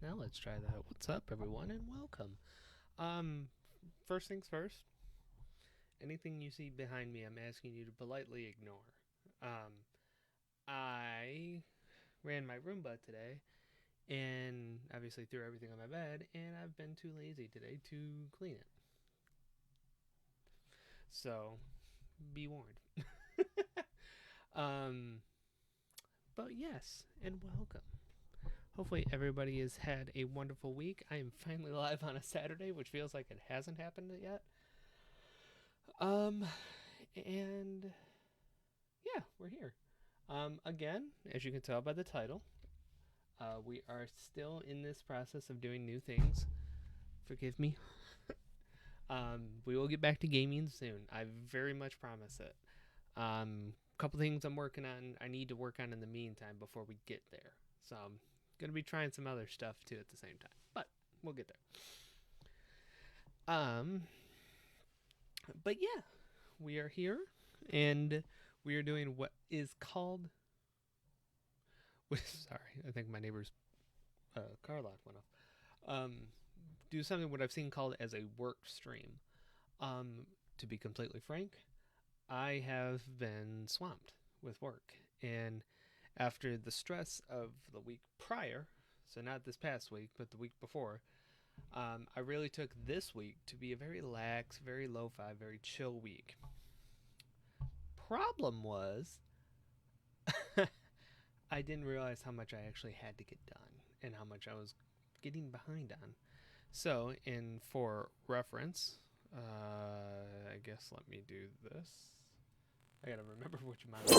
Now let's try that. What's up, everyone, and welcome. Um, First things first. Anything you see behind me, I'm asking you to politely ignore. Um, I ran my Roomba today, and obviously threw everything on my bed, and I've been too lazy today to clean it. So, be warned. um, but yes, and welcome. Hopefully, everybody has had a wonderful week. I am finally live on a Saturday, which feels like it hasn't happened yet. Um, and yeah, we're here. Again, as you can tell by the title, we are still in this process of doing new things. Forgive me. We will get back to gaming soon. I very much promise it. A couple things I'm working on. I need to work on in the meantime before we get there. So I'm gonna be trying some other stuff too at the same time, but we'll get there. But yeah, we are here, and we are doing what is called. Sorry, I think my neighbor's car lock went off. Do something what I've seen called as a work stream. Um, to be completely frank, I have been swamped with work, and after the stress of the week prior, so not this past week, but the week before, I really took this week to be a very lax, very lo-fi, very chill week. Problem was, I didn't realize how much I actually had to get done and how much I was getting behind on. So, in for reference, I guess let me do this. I gotta remember which amount. Of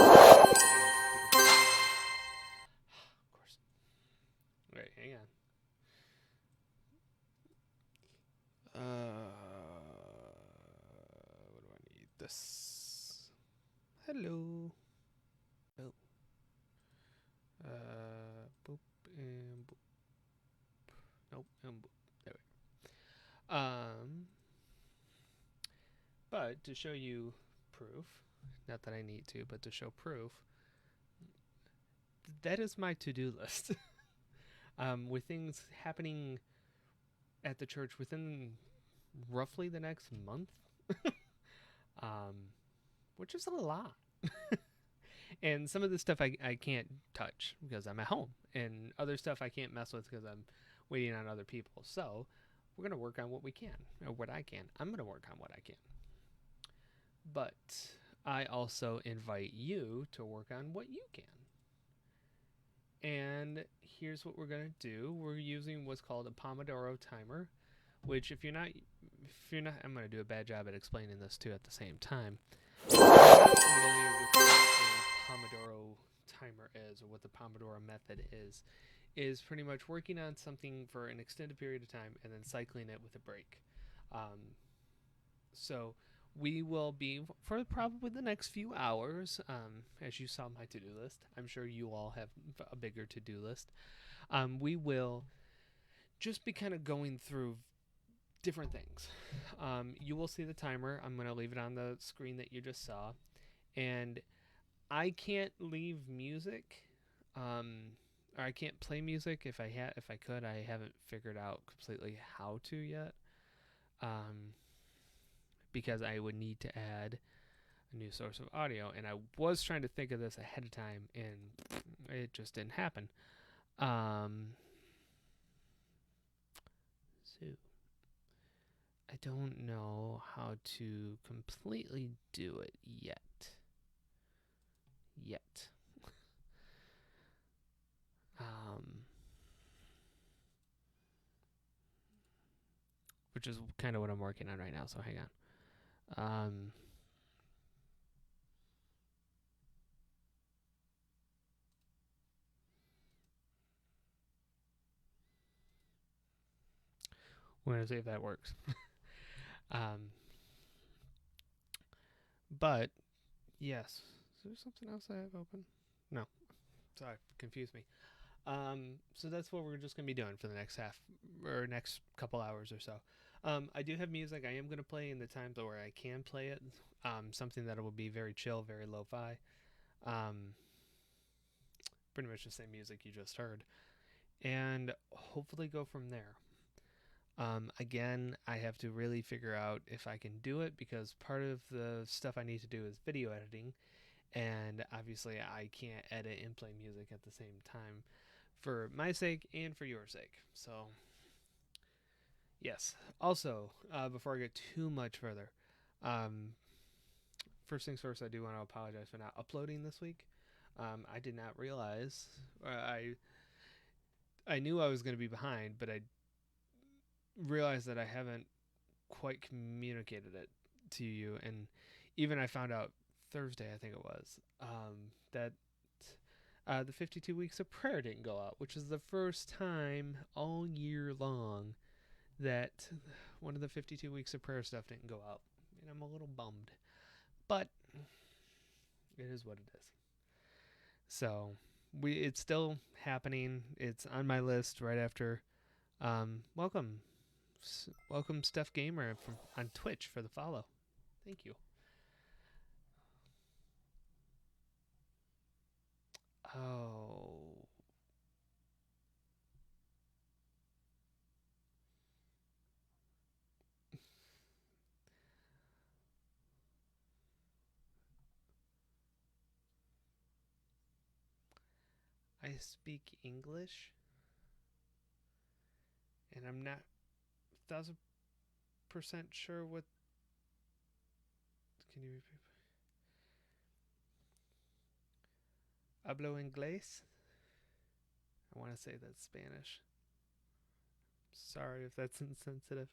course. Wait, hang on. What do I need? This. Hello. Oh. Boop and boop. Nope. And boop. There we go. But to show you proof, not that I need to, but to show proof, that is my to-do list. With things happening at the church within roughly the next month, um, which is a lot. And some of the stuff I can't touch because I'm at home, and other stuff I can't mess with because I'm waiting on other people. So we're going to work on what we can, or what I can. I'm going to work on what I can. But I also invite you to work on what you can. And here's what we're going to do. We're using what's called a Pomodoro timer, which if you're not, I'm going to do a bad job at explaining this too at the same time. If you're not familiar with what a Pomodoro timer is, or what the Pomodoro method is pretty much working on something for an extended period of time and then cycling it with a break. So we will be for probably the next few hours. As you saw my to-do list, I'm sure you all have a bigger to-do list. We will just be kind of going through different things. You will see the timer. I'm going to leave it on the screen that you just saw, and I can't leave music. Or I can't play music if I could. I haven't figured out completely how to yet. Um, because I would need to add a new source of audio, and I was trying to think of this ahead of time, and it just didn't happen. So I don't know how to completely do it yet. Yet. Um, which is kind of what I'm working on right now. So hang on. We're gonna see if that works. um, but yes. Is there something else I have open? No. Sorry, confused me. So that's what we're just gonna be doing for the next half or next couple hours or so. I do have music I am going to play in the times where I can play it. Something that will be very chill, very lo-fi. Um, Pretty much the same music you just heard. And hopefully go from there. Again, I have to really figure out if I can do it because part of the stuff I need to do is video editing. And obviously, I can't edit and play music at the same time for my sake and for your sake. So, yes. Also, before I get too much further, um, first things first, I do want to apologize for not uploading this week. I did not realize I knew I was going to be behind, but I realized that I haven't quite communicated it to you, and even I found out Thursday, I think it was, that the 52 weeks of prayer didn't go out, which is the first time all year long that one of the 52 weeks of prayer stuff didn't go out, and I'm a little bummed, but it is what it is. So it's still happening. It's on my list right after. Welcome, welcome, Steph Gamer on Twitch for the follow. Thank you. Oh, I speak English, and I'm not 1,000% sure what. Can you repeat? Hablo inglés. I want to say that's Spanish. Sorry if that's insensitive.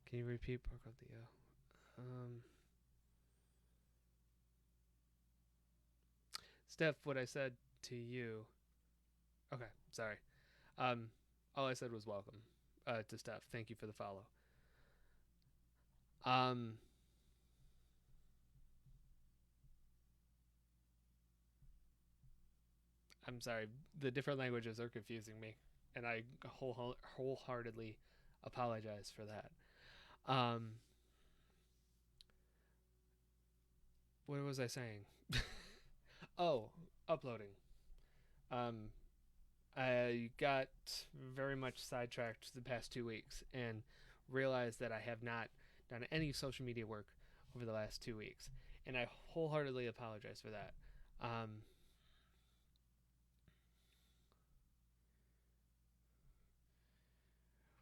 Can you repeat Porco Dio? Um, Steph, what I said to you. Okay, sorry. Um, all I said was welcome to Steph. Thank you for the follow. Um, I'm sorry. The different languages are confusing me, and I wholeheartedly apologize for that. Um, what was I saying? Oh, uploading. Um, I got very much sidetracked the past 2 weeks and realized that I have not done any social media work over the last 2 weeks, and I wholeheartedly apologize for that. Um,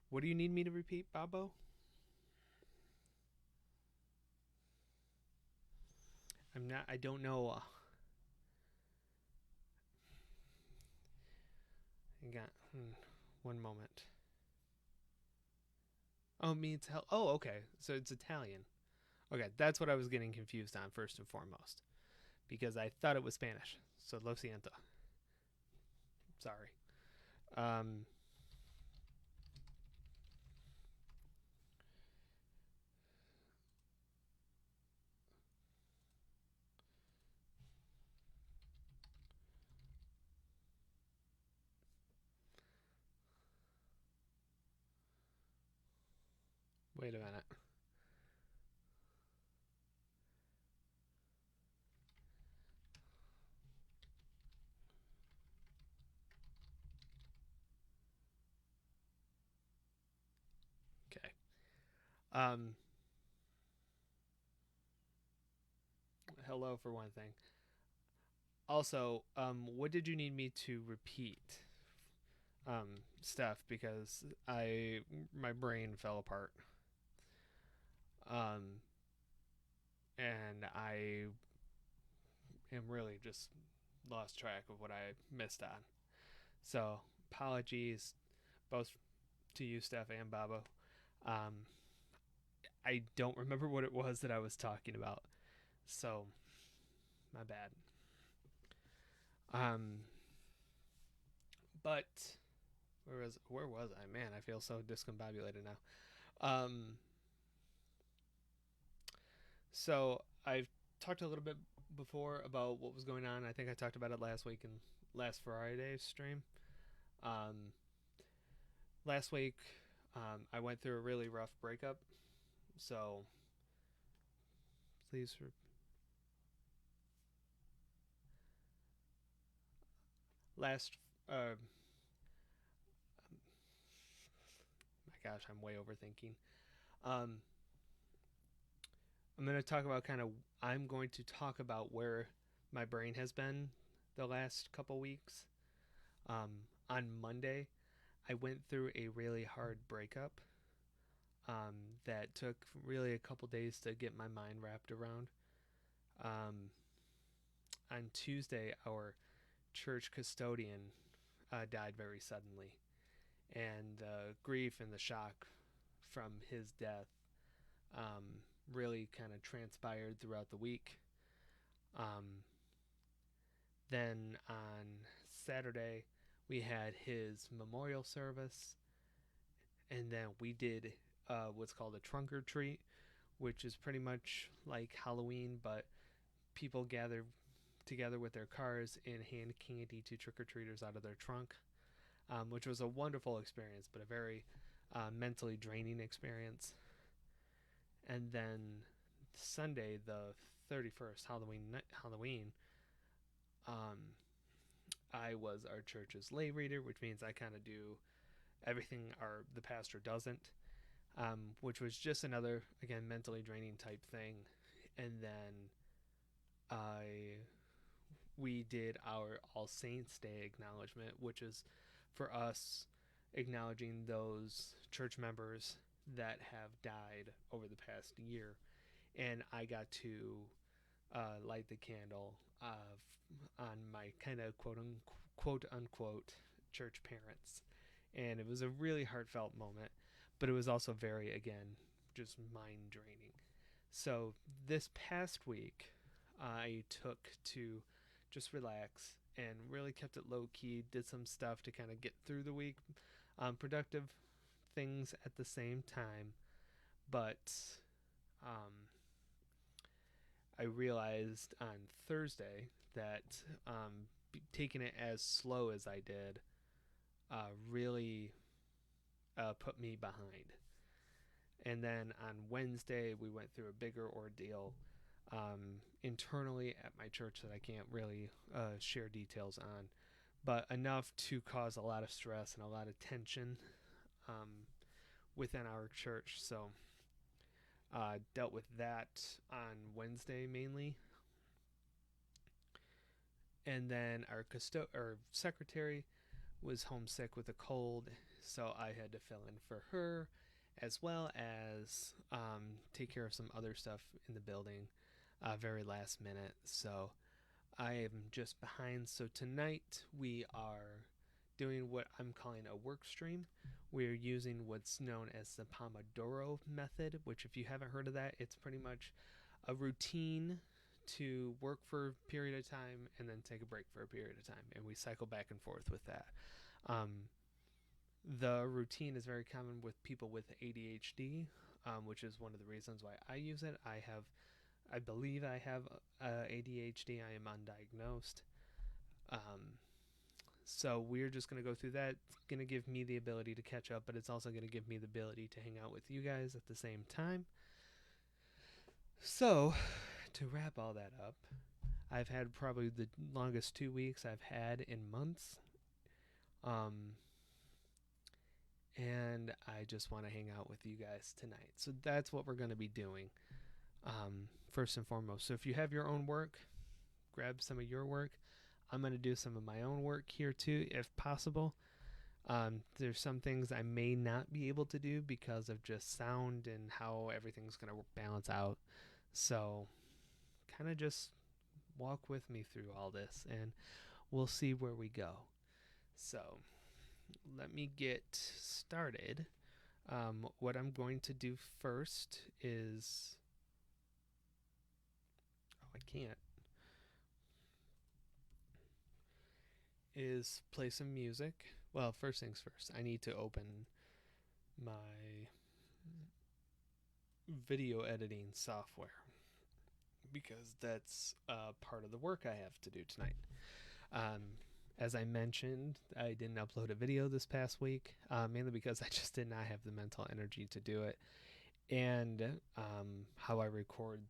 what do you need me to repeat, Babo? I'm not. I don't know. Hang on. One moment. Oh, it means hell. Oh, okay. So it's Italian. Okay, that's what I was getting confused on first and foremost, because I thought it was Spanish. So lo siento. Sorry. Um, Wait a minute. Okay. Um, Hello for one thing. Also, what did you need me to repeat? Stuff because my brain fell apart. Um, and I am really just lost track of what I missed on. So apologies both to you, Steph and Babo. Um, I don't remember what it was that I was talking about, so my bad. Um, but where was I? Man, I feel so discombobulated now. So I've talked a little bit before about what was going on. I think I talked about it last week and last Friday's stream. Um, Last week, I went through a really rough breakup, so please. Last, my gosh, I'm way overthinking. Um, I'm going to talk about I'm going to talk about where my brain has been the last couple weeks. On Monday, I went through a really hard breakup that took really a couple days to get my mind wrapped around. Um, on Tuesday, our church custodian died very suddenly, and the grief and the shock from his death um, really kind of transpired throughout the week. Um, then on Saturday, we had his memorial service, and then we did what's called a trunk or treat, which is pretty much like Halloween, but people gather together with their cars and hand candy to trick or treaters out of their trunk, which was a wonderful experience, but a very mentally draining experience. And then Sunday, the 31st, Halloween, um, I was our church's lay reader, which means I kind of do everything the pastor doesn't, which was just another, again, mentally draining type thing. And then I we did our All Saints Day acknowledgement, which is for us acknowledging those church members that have died over the past year. And I got to light the candle on my kind of quote unquote church parents. And it was a really heartfelt moment, but it was also very, again, just mind draining. So this past week, I took to just relax and really kept it low key, did some stuff to kind of get through the week, productive things at the same time. But um, I realized on Thursday that taking it as slow as I did really put me behind. And then on Wednesday, we went through a bigger ordeal internally at my church that I can't really share details on, but enough to cause a lot of stress and a lot of tension within our church. So dealt with that on Wednesday mainly. And then our secretary was homesick with a cold, so I had to fill in for her, as well as take care of some other stuff in the building, very last minute. So I am just behind. So tonight we are doing what I'm calling a work stream. We're using what's known as the Pomodoro method, which, if you haven't heard of that, it's pretty much a routine to work for a period of time and then take a break for a period of time. And we cycle back and forth with that. The routine is very common with people with ADHD, which is one of the reasons why I use it. I believe I have ADHD. I am undiagnosed. So we're just going to go through that. It's going to give me the ability to catch up, but it's also going to give me the ability to hang out with you guys at the same time. So, to wrap all that up, I've had probably the longest 2 weeks I've had in months. And I just want to hang out with you guys tonight. So that's what we're going to be doing, first and foremost. So if you have your own work, grab some of your work. I'm going to do some of my own work here too, if possible. There's some things I may not be able to do because of just sound and how everything's going to balance out. So kind of just walk with me through all this and we'll see where we go. So let me get started. What I'm going to do first is... Oh, I can't. Is play some music. Well, first things first, I need to open my video editing software because that's part of the work I have to do tonight. As I mentioned, I didn't upload a video this past week, mainly because I just did not have the mental energy to do it. And how I record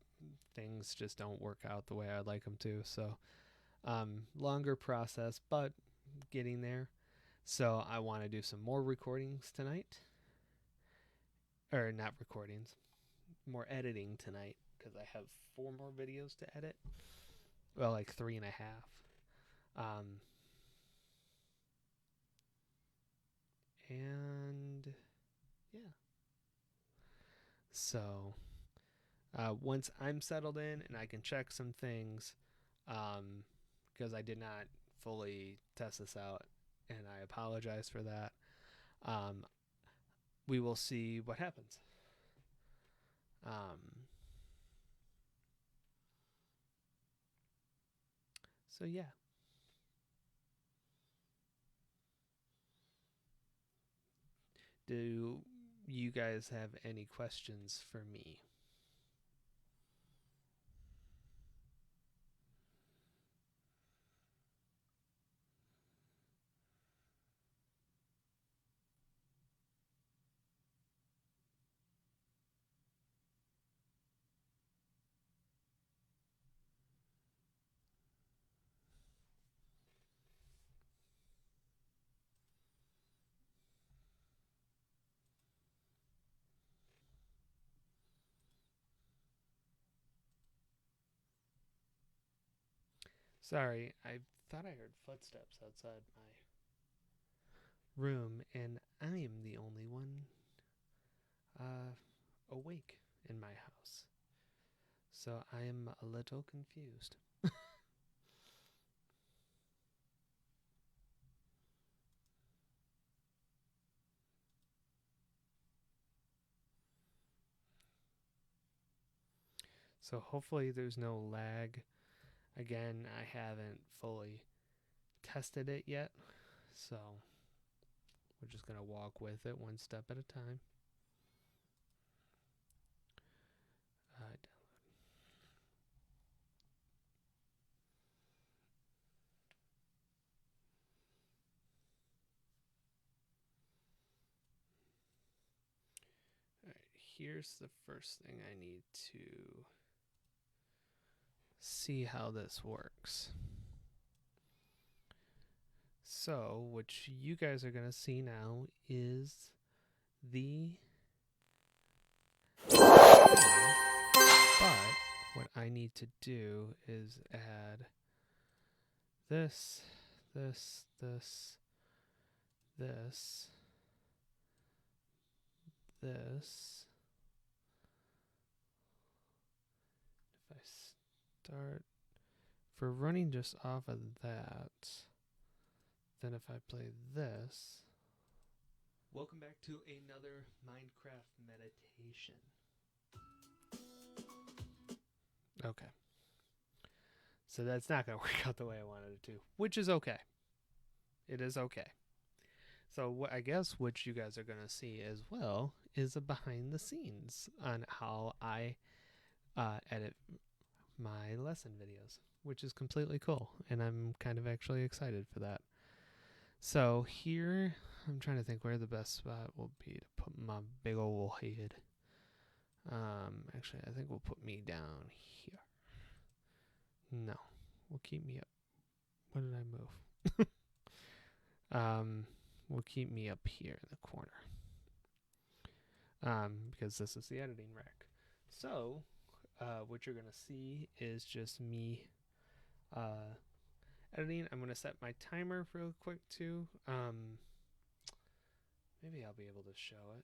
things just don't work out the way I'd like them to. So, longer process, but getting there. So, I want to do some more recordings tonight. Or, not recordings, more editing tonight, because I have 4 more videos to edit. Well, like 3.5. And yeah. So once I'm settled in and I can check some things, because I did not fully test this out, and I apologize for that. We will see what happens. So yeah. Do you guys have any questions for me? Sorry, I thought I heard footsteps outside my room, and I am the only one awake in my house. So I am a little confused. So hopefully there's no lag. Again, I haven't fully tested it yet, so we're just going to walk with it one step at a time. All right, here's the first thing I need to see how this works. So, what you guys are going to see now is the but what I need to do is add this, this, this, this, this. If I start for running just off of that, then if I play this. Welcome back to another Minecraft meditation. Okay. So that's not going to work out the way I wanted it to, which is okay. It is okay. So I guess what you guys are going to see as well is a behind the scenes on how I edit my lesson videos, which is completely cool. And I'm kind of actually excited for that. So here, I'm trying to think where the best spot will be to put my big old head. Actually, I think we'll put me down here. No, we'll keep me up. What did I move? We'll keep me up here in the corner. Because this is the editing rack. So, what you're going to see is just me editing. I'm going to set my timer real quick too. Maybe I'll be able to show it.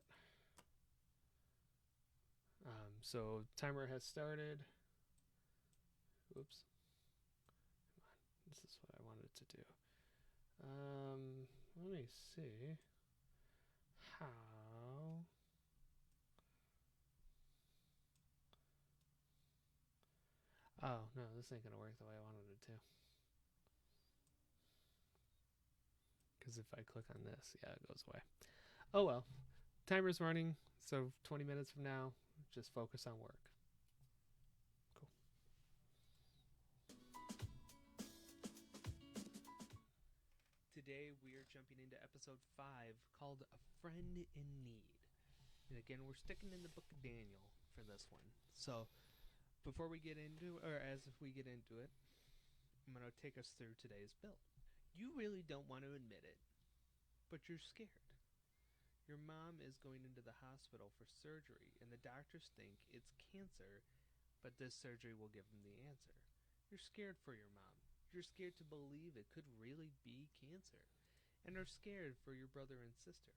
So timer has started. Oops. This is what I wanted to do. Let me see how. Oh, no, this ain't going to work the way I wanted it to. Because if I click on this, yeah, it goes away. Oh, well. Timer's running, so 20 minutes from now, just focus on work. Cool. today we are jumping into episode 5 called A Friend in Need. And again, we're sticking in the book of Daniel for this one. So, before we get into it, or as we get into it, I'm going to take us through today's build. You really don't want to admit it, but you're scared. Your mom is going into the hospital for surgery, and the doctors think it's cancer, but this surgery will give them the answer. You're scared for your mom. You're scared to believe it could really be cancer, and are scared for your brother and sister.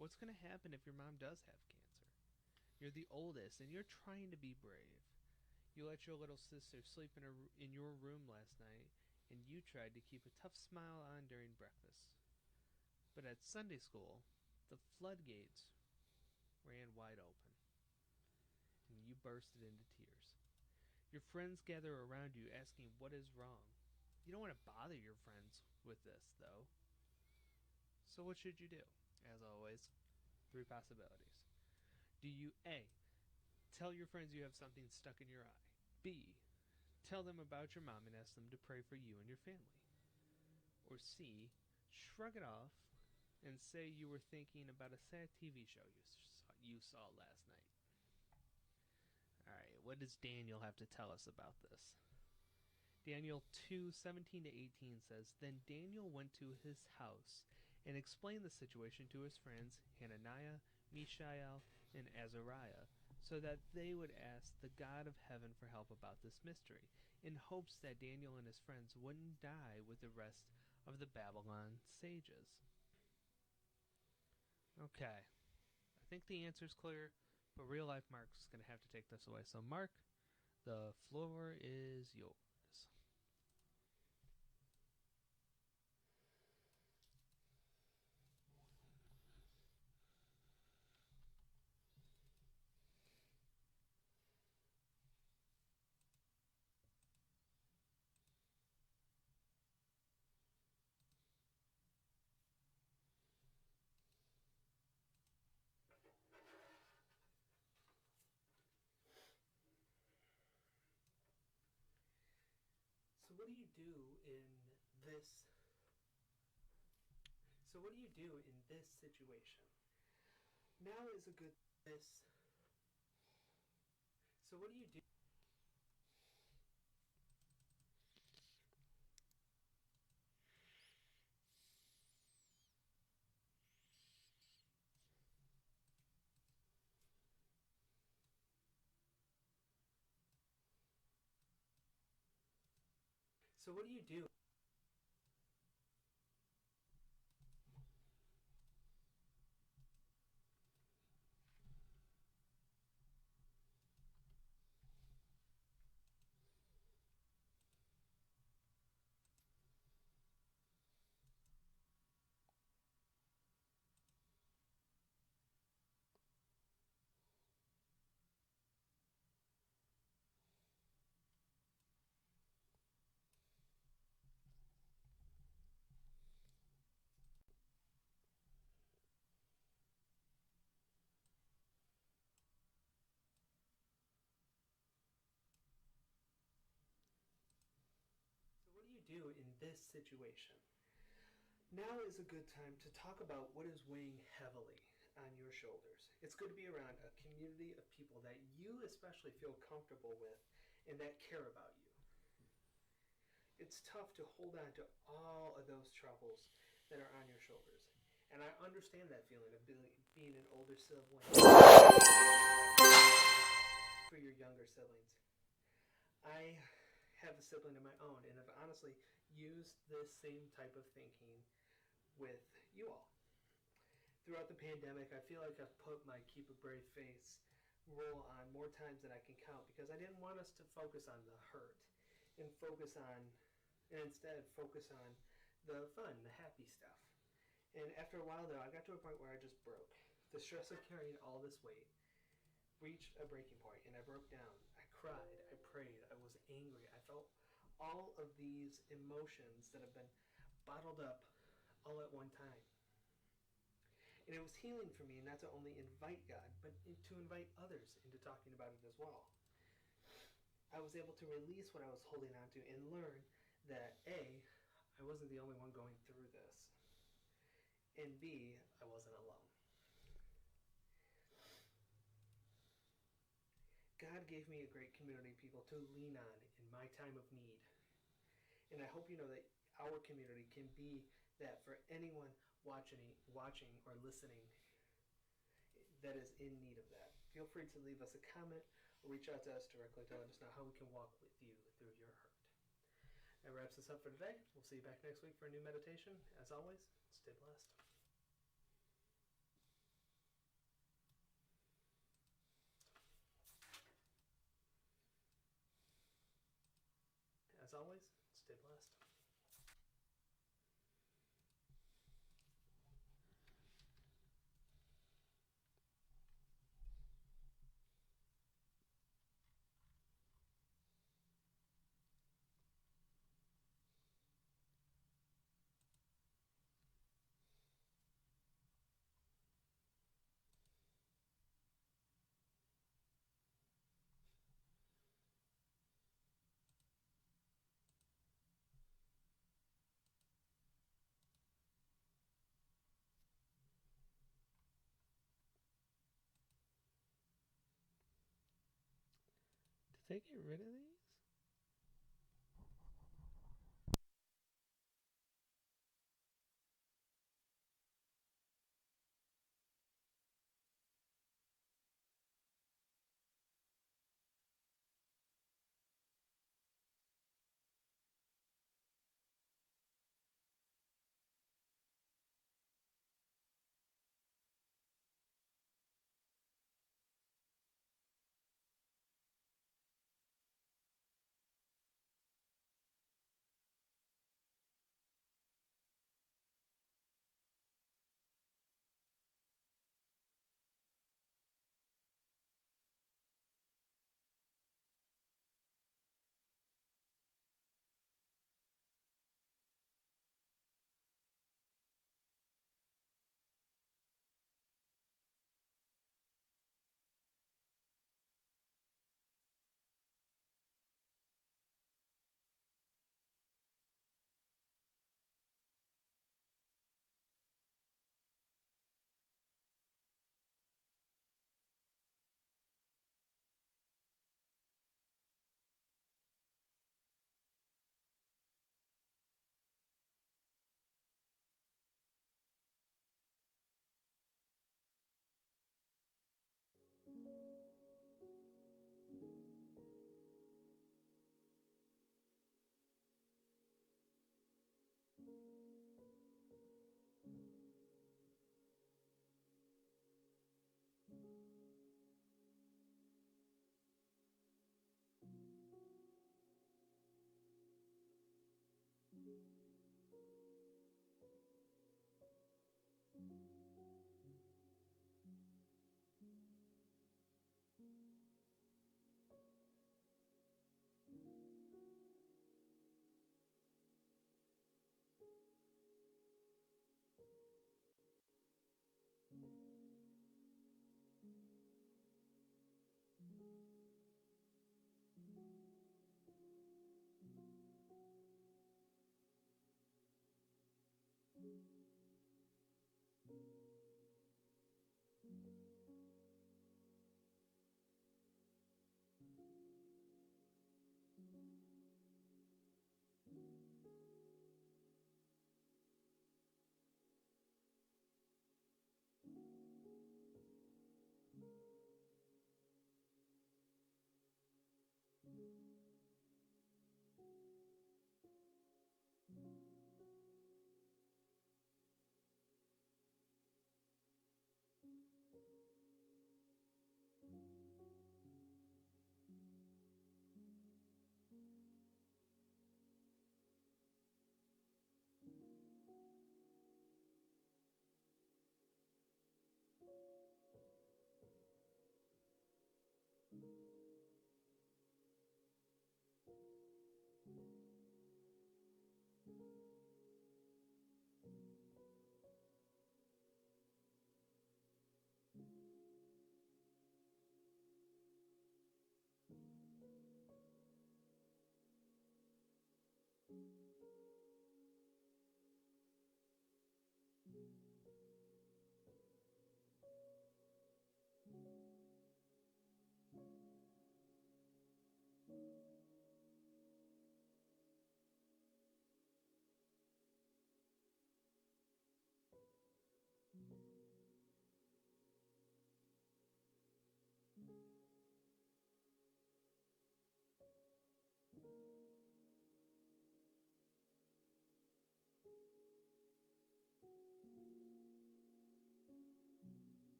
What's going to happen if your mom does have cancer? You're the oldest, and you're trying to be brave. You let your little sister sleep in your room last night, and you tried to keep a tough smile on during breakfast. But at Sunday school, the floodgates ran wide open, and you bursted into tears. Your friends gather around you asking what is wrong. You don't want to bother your friends with this, though. So what should you do? As always, 3 possibilities. Do you A. Tell your friends you have something stuck in your eye? B. Tell them about your mom and ask them to pray for you and your family? Or C. Shrug it off and say you were thinking about a sad TV show you saw last night? Alright, what does Daniel have to tell us about this? Daniel 2:17-18 says, Then Daniel went to his house and explained the situation to his friends Hananiah, Mishael, and Azariah, so that they would ask the God of heaven for help about this mystery, in hopes that Daniel and his friends wouldn't die with the rest of the Babylon sages. Okay, I think the answer's clear, but real life Mark's going to have to take this away. So Mark, the floor is yours. So what do you do in this So what do you do in this situation? Now is a good this So what do you do? So what do you do? So what do you do in this situation? Now is a good time to talk about what is weighing heavily on your shoulders. It's good to be around a community of people that you especially feel comfortable with and that care about you. It's tough to hold on to all of those troubles that are on your shoulders. And I understand that feeling of being an older sibling for your younger siblings. I have a sibling of my own and have honestly used this same type of thinking with you all. Throughout the pandemic, I feel like I've put my keep a brave face rule on more times than I can count because I didn't want us to focus on the hurt and instead focus on the fun, the happy stuff. And after a while, though, I got to a point where I just broke. The stress of carrying all this weight reached a breaking point, and I broke down. I cried, I prayed, I was angry. I felt all of these emotions that have been bottled up all at one time. And it was healing for me not to only invite God, but to invite others into talking about it as well. I was able to release what I was holding on to and learn that A, I wasn't the only one going through this. And B, I wasn't alone. God gave me a great community of people to lean on in my time of need. And I hope you know that our community can be that for anyone watching or listening that is in need of that. Feel free to leave us a comment or reach out to us directly to let us know how we can walk with you through your hurt. That wraps us up for today. We'll see you back next week for a new meditation. As always, stay blessed. As always, stay blessed. Did they get rid of these?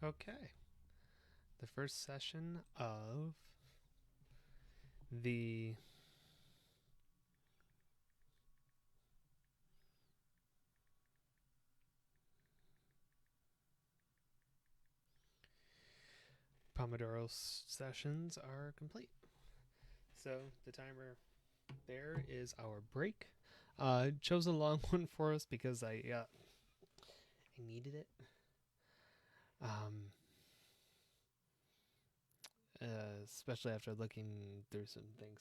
Okay. The first session of the Pomodoro sessions are complete. So the timer there is our break. Chose a long one for us because I needed it. Especially after looking through some things.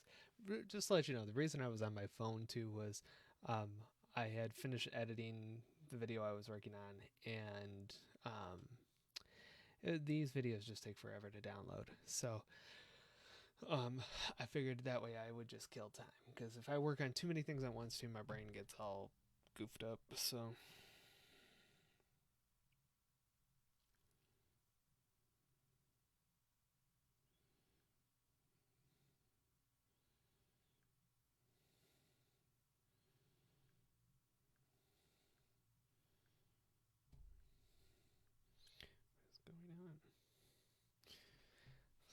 Just to let you know, the reason I was on my phone too was um, I had finished editing the video I was working on, and these videos just take forever to download. So I figured that way I would just kill time, because if I work on too many things at once too, my brain gets all goofed up. So what's going on?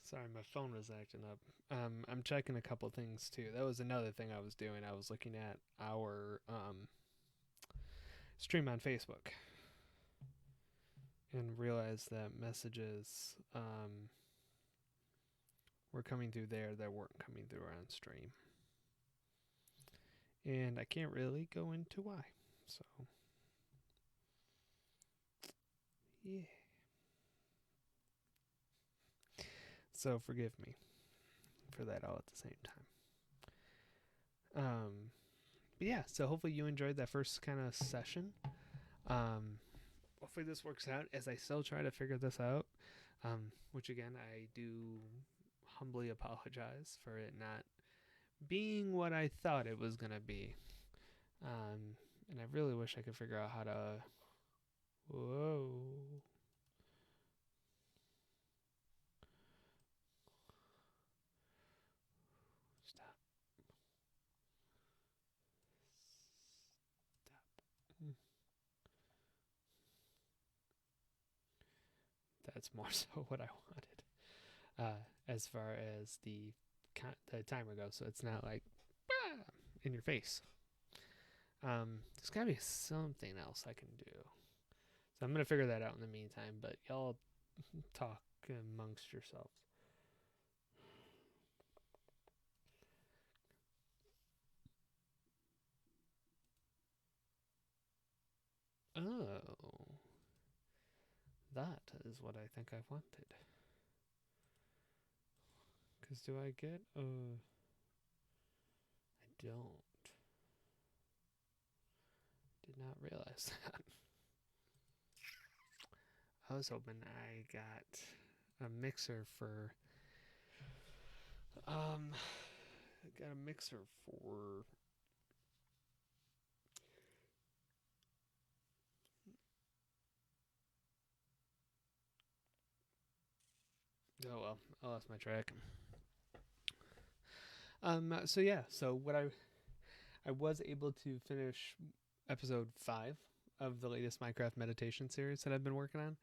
Sorry, my phone was acting up. I'm checking a couple things too. That was another thing I was doing. I was looking at our stream on Facebook and realized that messages were coming through there that weren't coming through on stream. And I can't really go into why. So, yeah. So forgive me for that all at the same time. But yeah, so hopefully you enjoyed that first kind of session. Hopefully this works out as I still try to figure this out. Which again, I do humbly apologize for it not being what I thought it was gonna be. And I really wish I could figure out how to. Whoa. Stop. Stop. That's more so what I wanted. As far as the timer goes, so it's not like in your face. There's gotta be something else I can do. So I'm gonna figure that out in the meantime. But y'all talk amongst yourselves. Oh, that is what I think I wanted. Cause do I get? I don't. Did not realize that. I was hoping I got a mixer for. I got a mixer for. Oh well, I lost my track. So yeah, so what I was able to finish episode 5 of the latest Minecraft meditation series that I've been working on.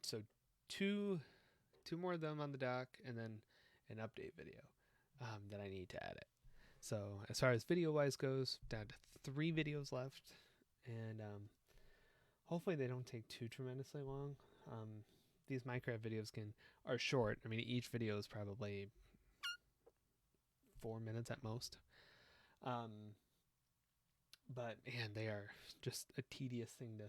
So two more of them on the dock, and then an update video that I need to edit. So as far as video wise goes, down to 3 videos left, and hopefully they don't take too tremendously long. These Minecraft videos are short. I mean, each video is probably 4 minutes at most. But man, they are just a tedious thing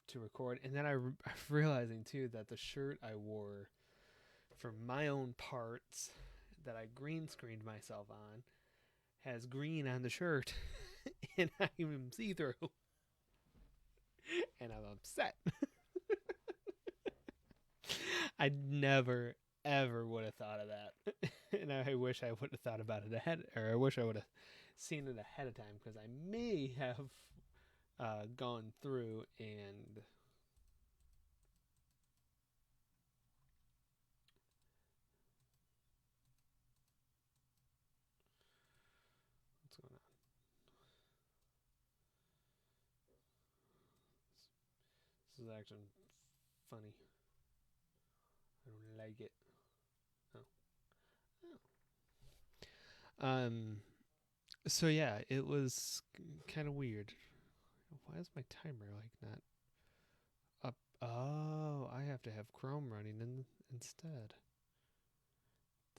to record. And then I'm realizing too that the shirt I wore for my own parts that I green screened myself on has green on the shirt, and I'm see through, and I'm upset. I never ever would have thought of that, and I wish I would have thought about it ahead, or I wish I would have seen it ahead of time, because I may have gone through and what's going on? This is actually funny. like it. Oh. Um. So yeah, it was kind of weird. Why is my timer like not up? Oh, I have to have Chrome running instead.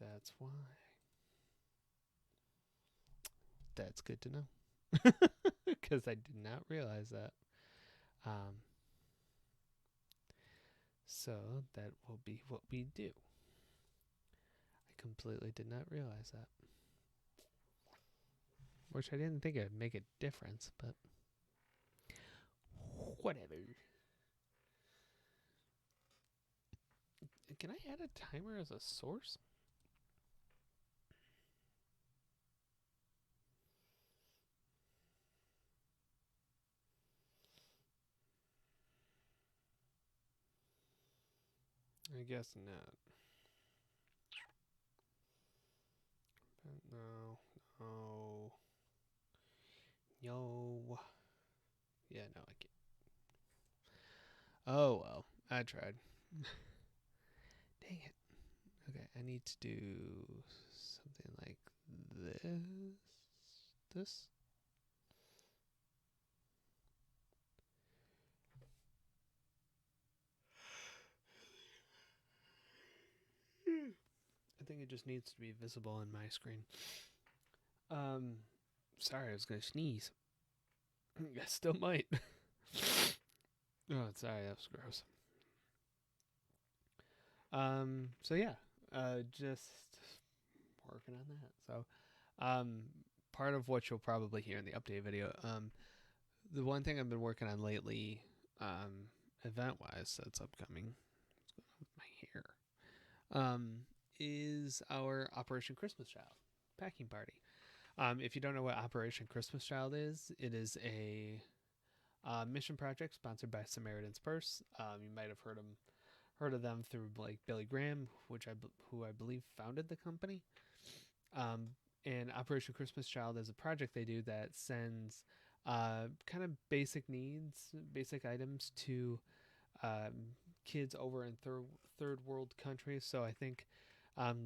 That's why. That's good to know. Because I did not realize that. Um, so that will be what we do. I completely did not realize that. Which I didn't think it would make a difference, but whatever. Can I add a timer as a source? I guess not. But no. No. No. Yeah, no, I can't. Oh, well. I tried. Dang it. Okay, I need to do something like this. This? I think it just needs to be visible on my screen. Um, sorry, I was gonna sneeze. I still might. Oh, sorry, that was gross. So yeah, just working on that. So, part of what you'll probably hear in the update video, the one thing I've been working on lately, event-wise, that's upcoming. What's going on with my hair? Is our Operation Christmas Child packing party. If you don't know what Operation Christmas Child is, it is a mission project sponsored by Samaritan's Purse. You might have heard of them through like Billy Graham, who I believe founded the company. Um, and Operation Christmas Child is a project they do that sends kind of basic needs, basic items to kids over in third world countries. So I think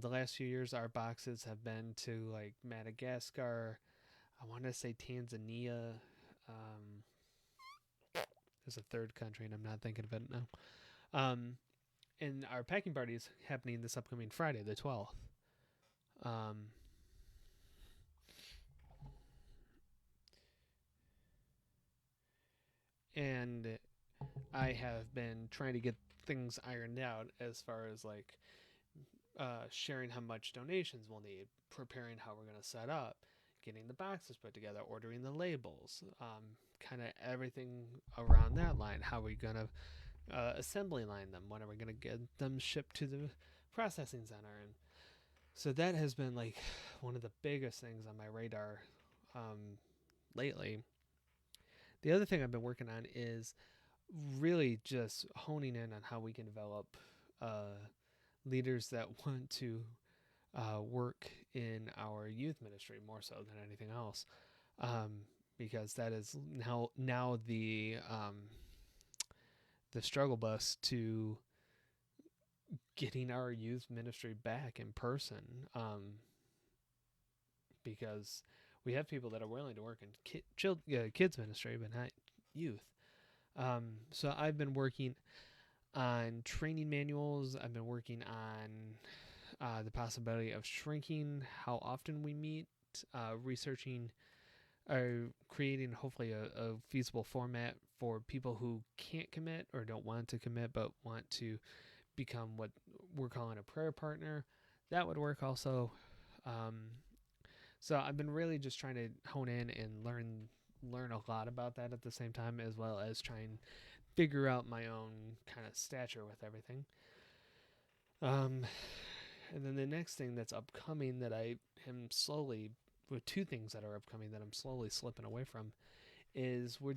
the last few years our boxes have been to like Madagascar. I want to say Tanzania. Um, there's a third country, and I'm not thinking of it now. And our packing party is happening this upcoming Friday, the 12th. Um, and I have been trying to get things ironed out as far as like sharing how much donations we'll need, preparing how we're going to set up, getting the boxes put together, ordering the labels, kind of everything around that line. How are we going to assembly line them? When are we going to get them shipped to the processing center? And so that has been like one of the biggest things on my radar lately. The other thing I've been working on is really just honing in on how we can develop leaders that want to work in our youth ministry more so than anything else, because that is now the struggle bus to getting our youth ministry back in person, because we have people that are willing to work in kids ministry, but not youth. So I've been working on training manuals. I've been working on the possibility of shrinking how often we meet, researching or creating hopefully a feasible format for people who can't commit or don't want to commit but want to become what we're calling a prayer partner. That would work also. So I've been really just trying to hone in and learn a lot about that at the same time, as well as try and figure out my own kind of stature with everything. And then the next thing that's upcoming that I am slowly, with two things that are upcoming that I'm slowly slipping away from, is we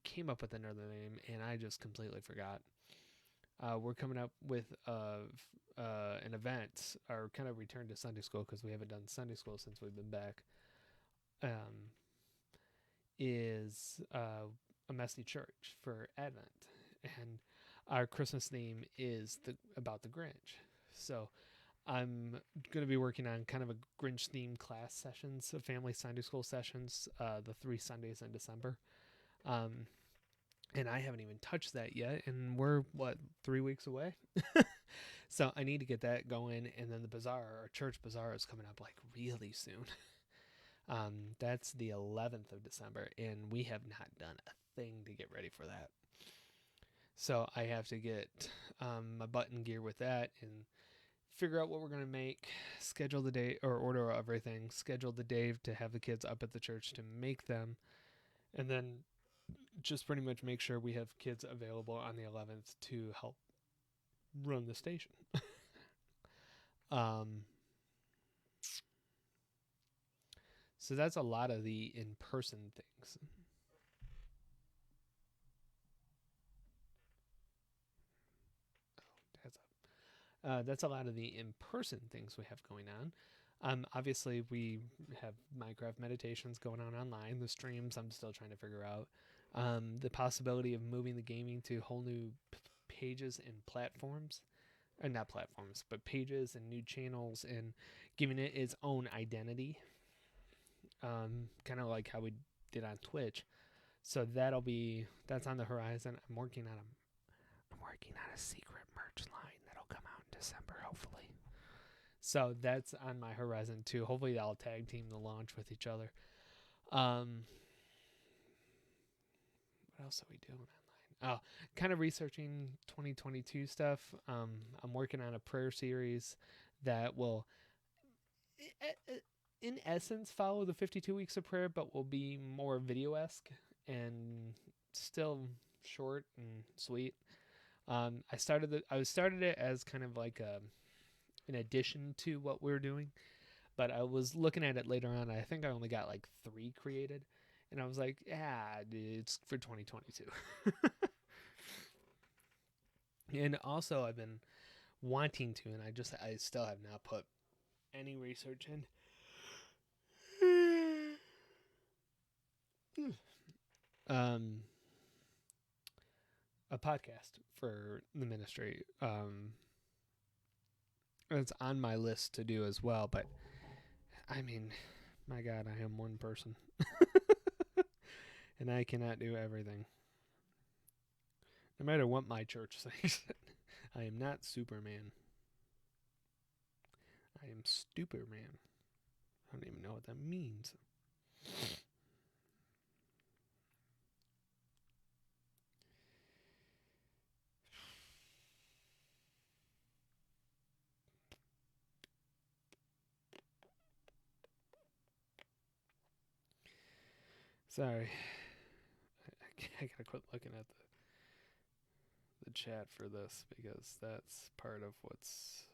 came up with another name and I just completely forgot. We're coming up with an event, or kind of return to Sunday school because we haven't done Sunday school since we've been back. Is a messy church for Advent, and our Christmas theme is about the Grinch. So I'm going to be working on kind of a Grinch themed class sessions, family Sunday school sessions, the 3 Sundays in December. Um, and I haven't even touched that yet. And we're, 3 weeks away? So I need to get that going. And then the bazaar, our church bazaar, is coming up like really soon. That's the 11th of December. And we have not done a thing to get ready for that. So I have to get my button gear with that and figure out what we're going to make, schedule the day or order everything, schedule the day to have the kids up at the church to make them, and then just pretty much make sure we have kids available on the 11th to help run the station. So that's a lot of the in-person things. That's a lot of the in-person things we have going on. Obviously, we have Minecraft meditations going on online. The streams I'm still trying to figure out. The possibility of moving the gaming to whole new pages and platforms. Not platforms, but pages and new channels and giving it its own identity. Kind of like how we did on Twitch. So that's on the horizon. I'm working on a secret merch line that'll come out in December, hopefully. So that's on my horizon too. Hopefully I'll tag team the launch with each other. What else are we doing online? Oh, kind of researching 2022 stuff. I'm working on a prayer series that will, in essence, follow the 52 weeks of prayer, but will be more video-esque and still short and sweet. I started it as kind of like an addition to what we're doing, but I was looking at it later on. I think I only got like 3 created, and I was like, it's for 2022. And also, I've been wanting to, and I still have not put any research in. A podcast for the ministry. It's on my list to do as well, but I mean, my God, I am one person. And I cannot do everything. No matter what my church says, I am not Superman. I am Stuperman. I don't even know what that means. Sorry. I gotta quit looking at the chat for this because that's part of what's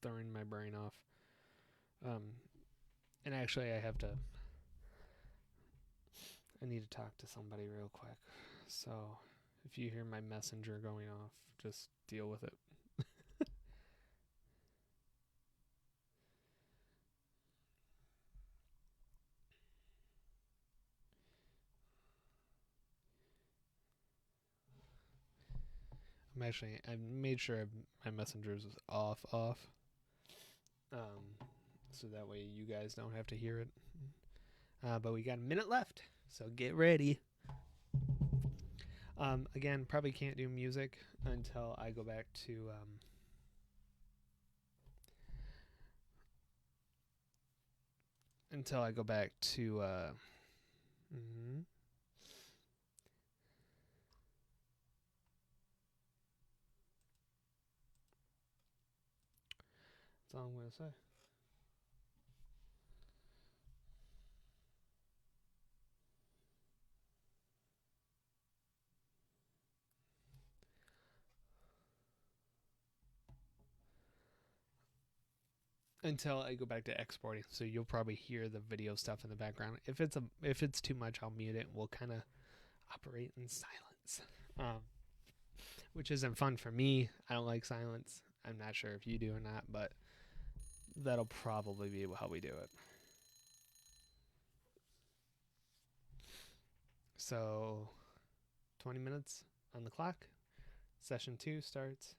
throwing my brain off. And actually I need to talk to somebody real quick. So if you hear my messenger going off, just deal with it. I made sure my messenger's off. So that way you guys don't have to hear it. But we got a minute left, so get ready. Again, probably can't do music until I go back to that's all I'm gonna say. Until I go back to exporting, so you'll probably hear the video stuff in the background. If it's too much, I'll mute it. We'll kind of operate in silence, which isn't fun for me. I don't like silence. I'm not sure if you do or not, but that'll probably be how we do it. So 20 minutes on the clock. Session 2 starts.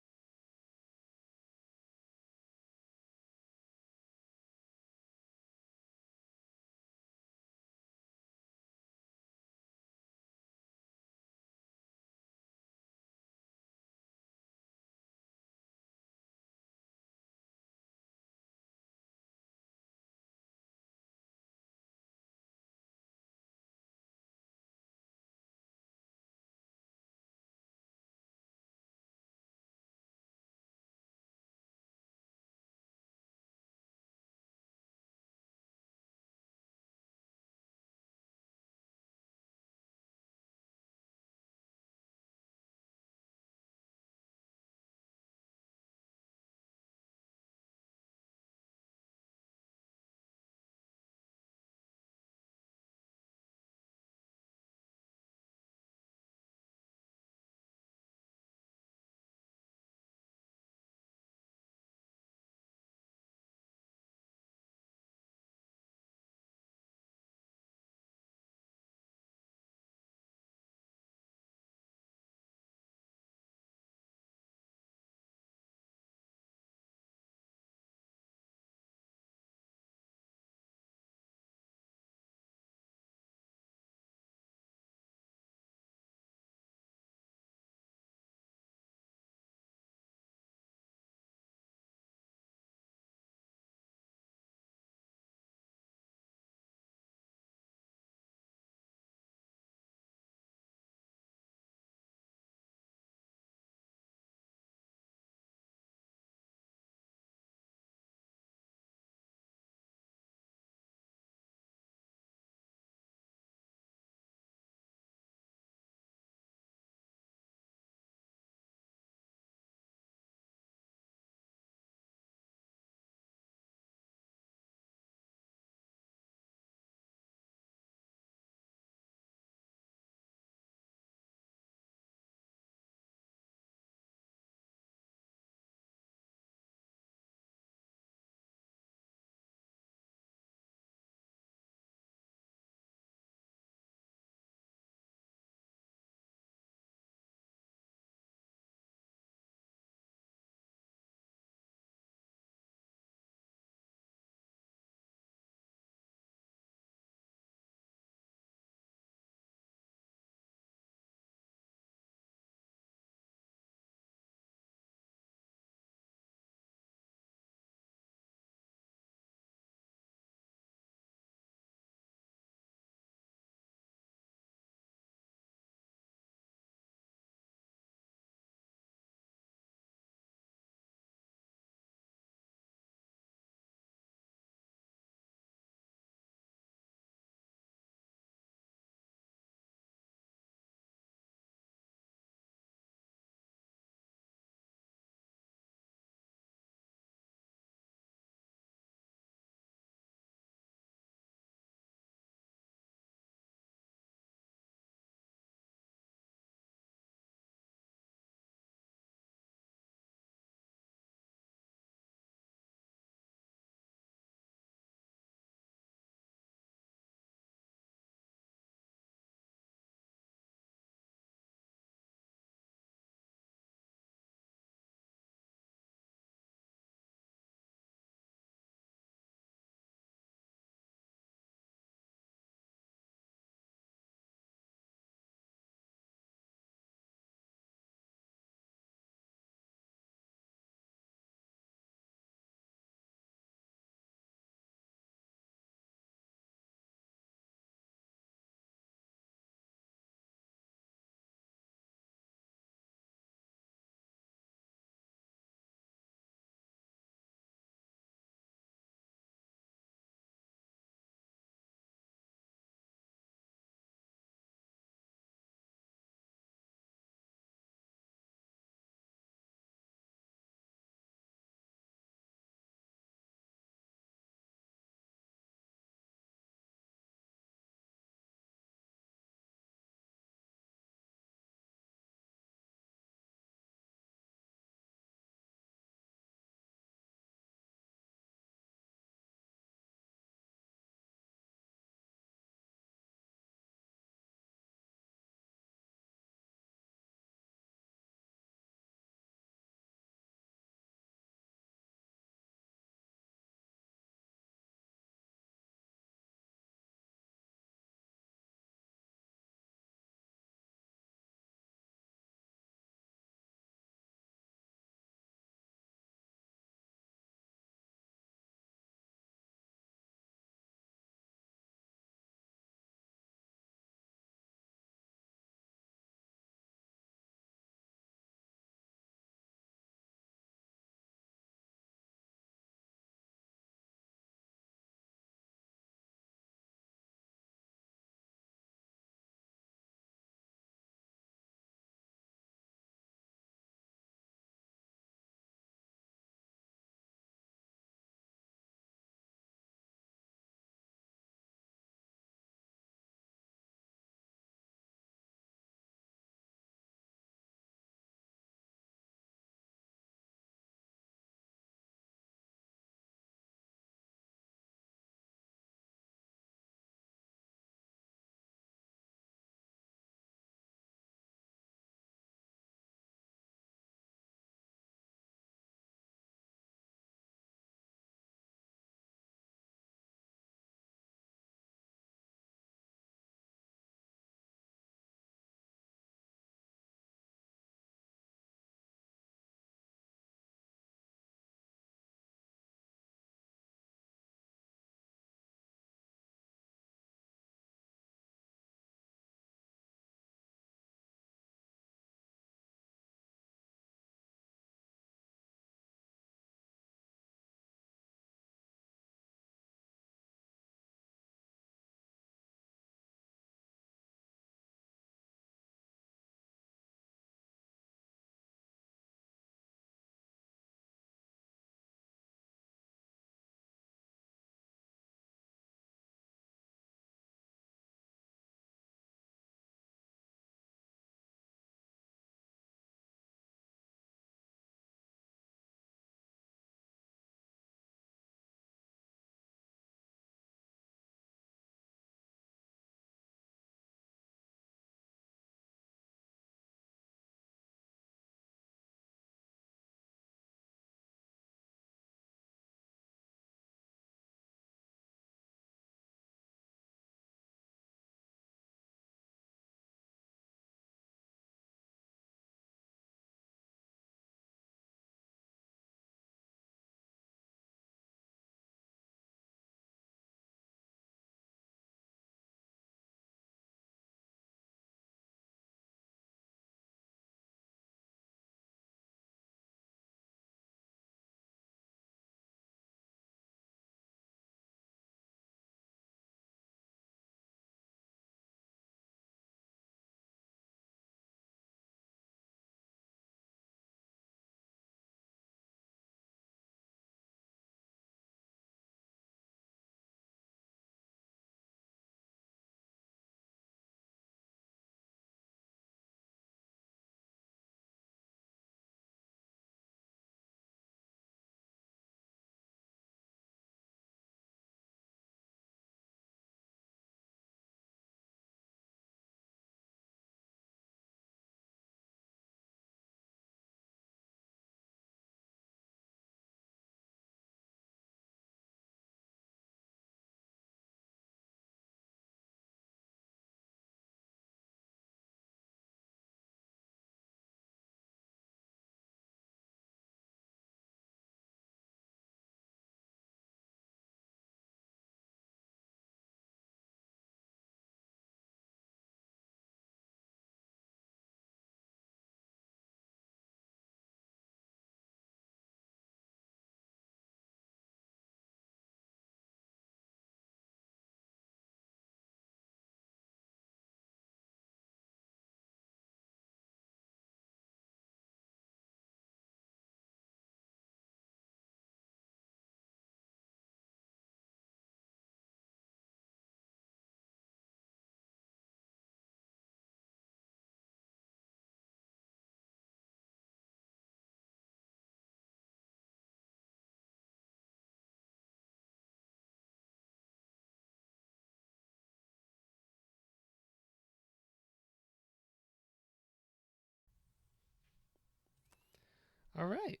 All right.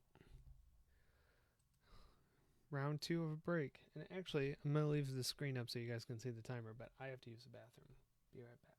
Round 2 of a break. And actually, I'm going to leave the screen up so you guys can see the timer, but I have to use the bathroom. Be right back.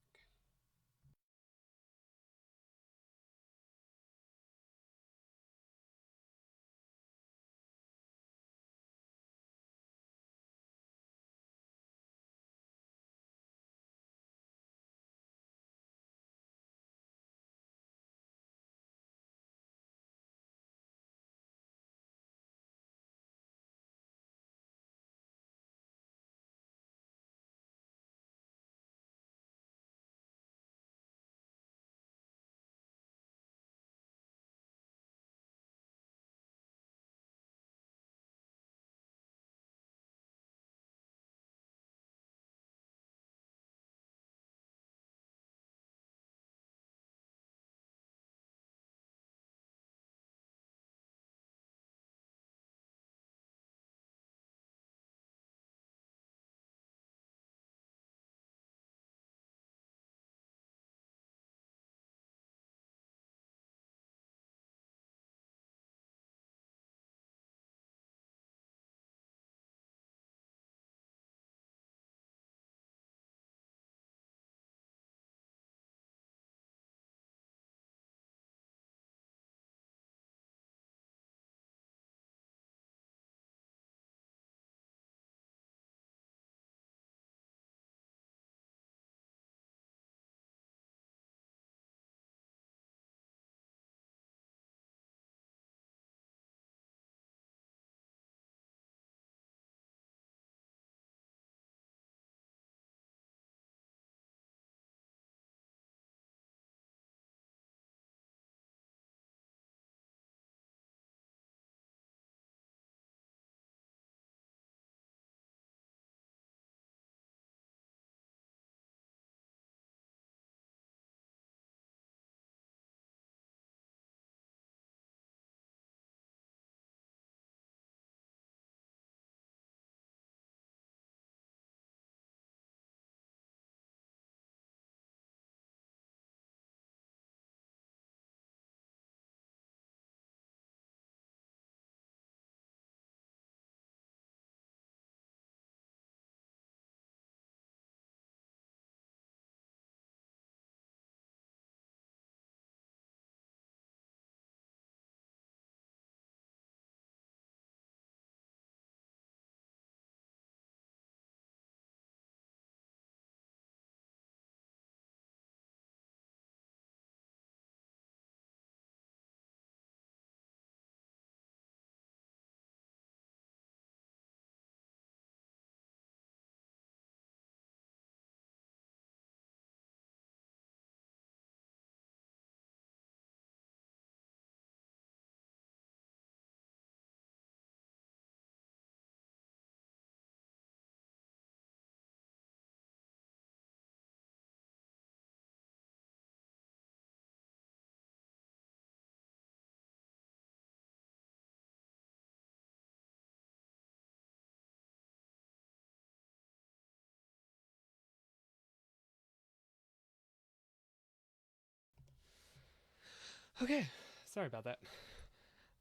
Okay. Sorry about that.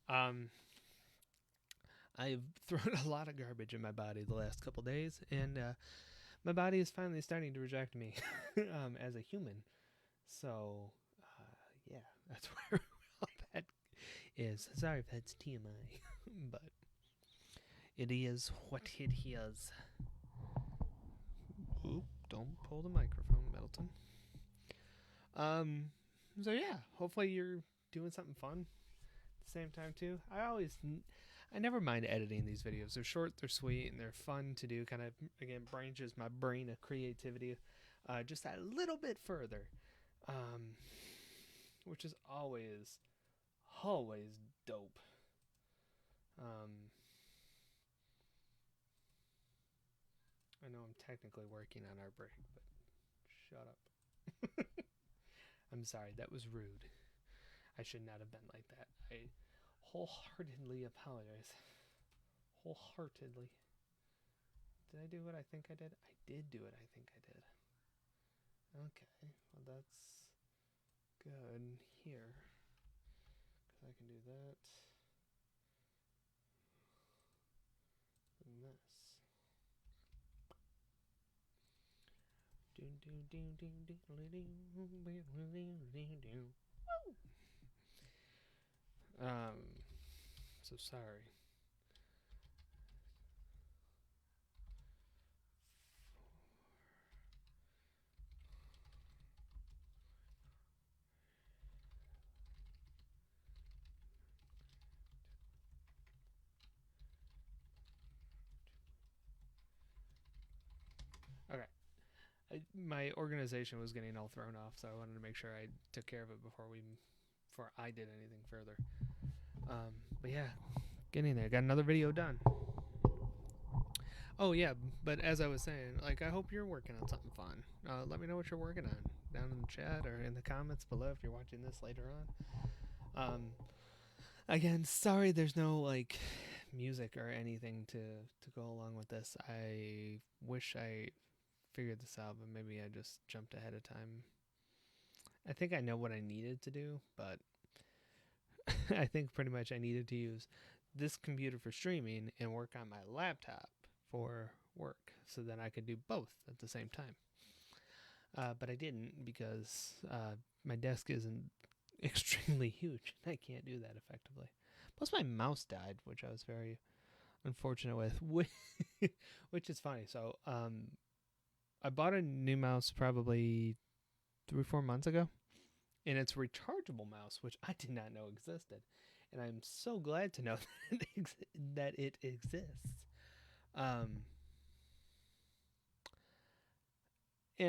Um, I've thrown a lot of garbage in my body the last couple days, and my body is finally starting to reject me as a human. So, yeah, that's where all that is. Sorry if that's TMI, but it is what it is. Oop, don't pull the microphone, Middleton. Um, so yeah, hopefully you're doing something fun at the same time too. I never mind editing these videos. They're short, they're sweet, and they're fun to do. Kind of again branches my brain of creativity just that little bit further, um, which is always dope. Um, I know I'm technically working on our break, but shut up. I'm sorry, that was rude. I should not have been like that. I wholeheartedly apologize. Wholeheartedly. Did I do what I think I did? I did do what I think I did. Okay, well that's good here. Because I can do that. So sorry. Okay. My organization was getting all thrown off, so I wanted to make sure I took care of it before I did anything further. But yeah, getting there. Got another video done. Oh yeah, but as I was saying, like I hope you're working on something fun. Let me know what you're working on down in the chat or in the comments below if you're watching this later on. Again, sorry there's no like music or anything to go along with this. I wish I figured this out, but maybe I just jumped ahead of time. I think I know what I needed to do, but I think pretty much I needed to use this computer for streaming and work on my laptop for work so that I could do both at the same time. But I didn't because my desk isn't extremely huge. I can't do that effectively. Plus, my mouse died, which I was very unfortunate with, which is funny. So, I bought a new mouse probably 3-4 months ago, and it's a rechargeable mouse, which I did not know existed, and I'm so glad to know that it exists. And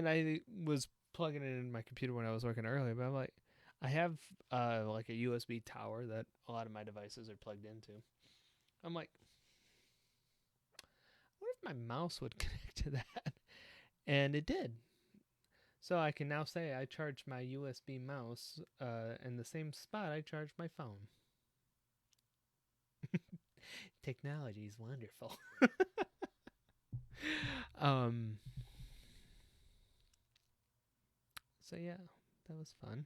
I was plugging it in my computer when I was working earlier, but I'm like, I have like a USB tower that a lot of my devices are plugged into. I'm like, what if my mouse would connect to that? And it did. So I can now say I charged my USB mouse in the same spot I charged my phone. Technology is wonderful. So yeah, that was fun.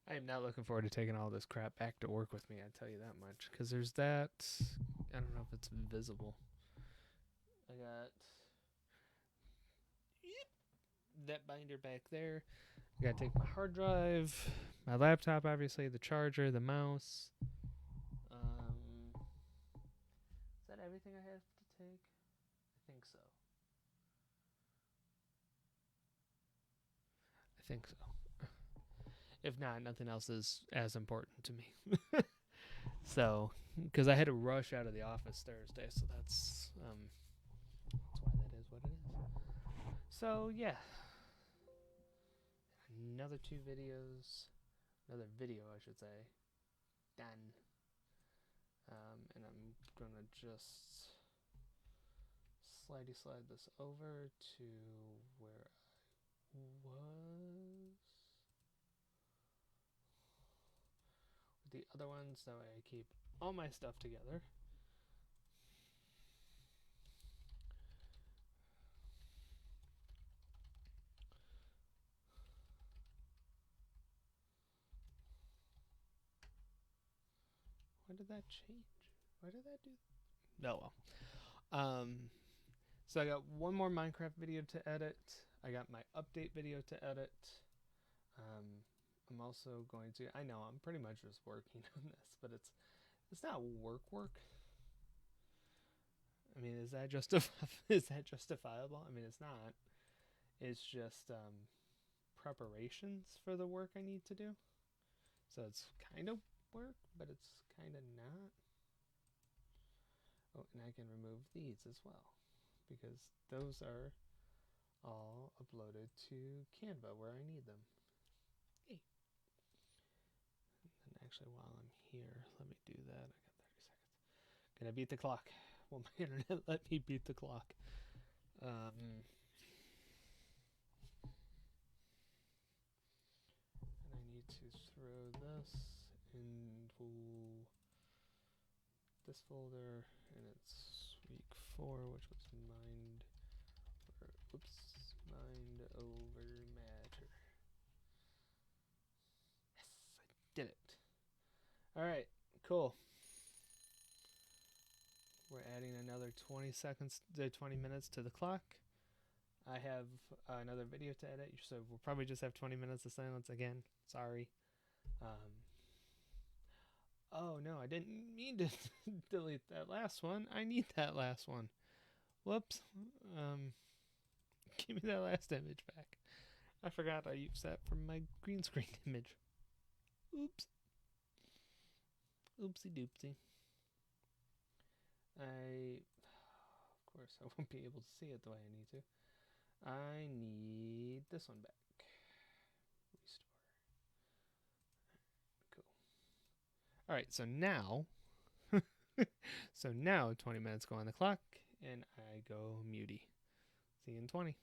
I am not looking forward to taking all this crap back to work with me, I tell you that much. Because there's that. I don't know if it's visible. I got that binder back there. I gotta take my hard drive, my laptop, obviously, the charger, the mouse. Is that everything I have to take? I think so. If not, nothing else is as important to me. So, because I had to rush out of the office Thursday, so that's why that is what it is. So yeah, another another video, I should say, done. And I'm gonna just slide this over to where I was. The other ones, that way I keep all my stuff together. Why did that change? Why did that do? Oh well. So I got one more Minecraft video to edit. I got my update video to edit. I'm also going to. I know I'm pretty much just working on this, but it's not work. I mean, is that justifiable? I mean, it's not. It's just preparations for the work I need to do. So it's kind of work, but it's kind of not. Oh, and I can remove these as well, because those are all uploaded to Canva where I need them. Hey. And actually, while I'm here, let me do that. I got 30 seconds. Can I beat the clock? Will my internet let me beat the clock? And I need to throw this into this folder, and it's week 4, which was mind over matter. Yes, I did it. All right, cool. We're adding another 20 minutes to the clock. I have another video to edit, so we'll probably just have 20 minutes of silence again. Sorry. Um, oh no, I didn't mean to delete that last one. I need that last one. Whoops. Um, Give me that last image back. I forgot I used that from my green screen image. Oops. Oopsie doopsie. Of course, I won't be able to see it the way I need to. I need this one back. Restore. Cool. All right, so now, 20 minutes go on the clock, and I go muty. See you in 20.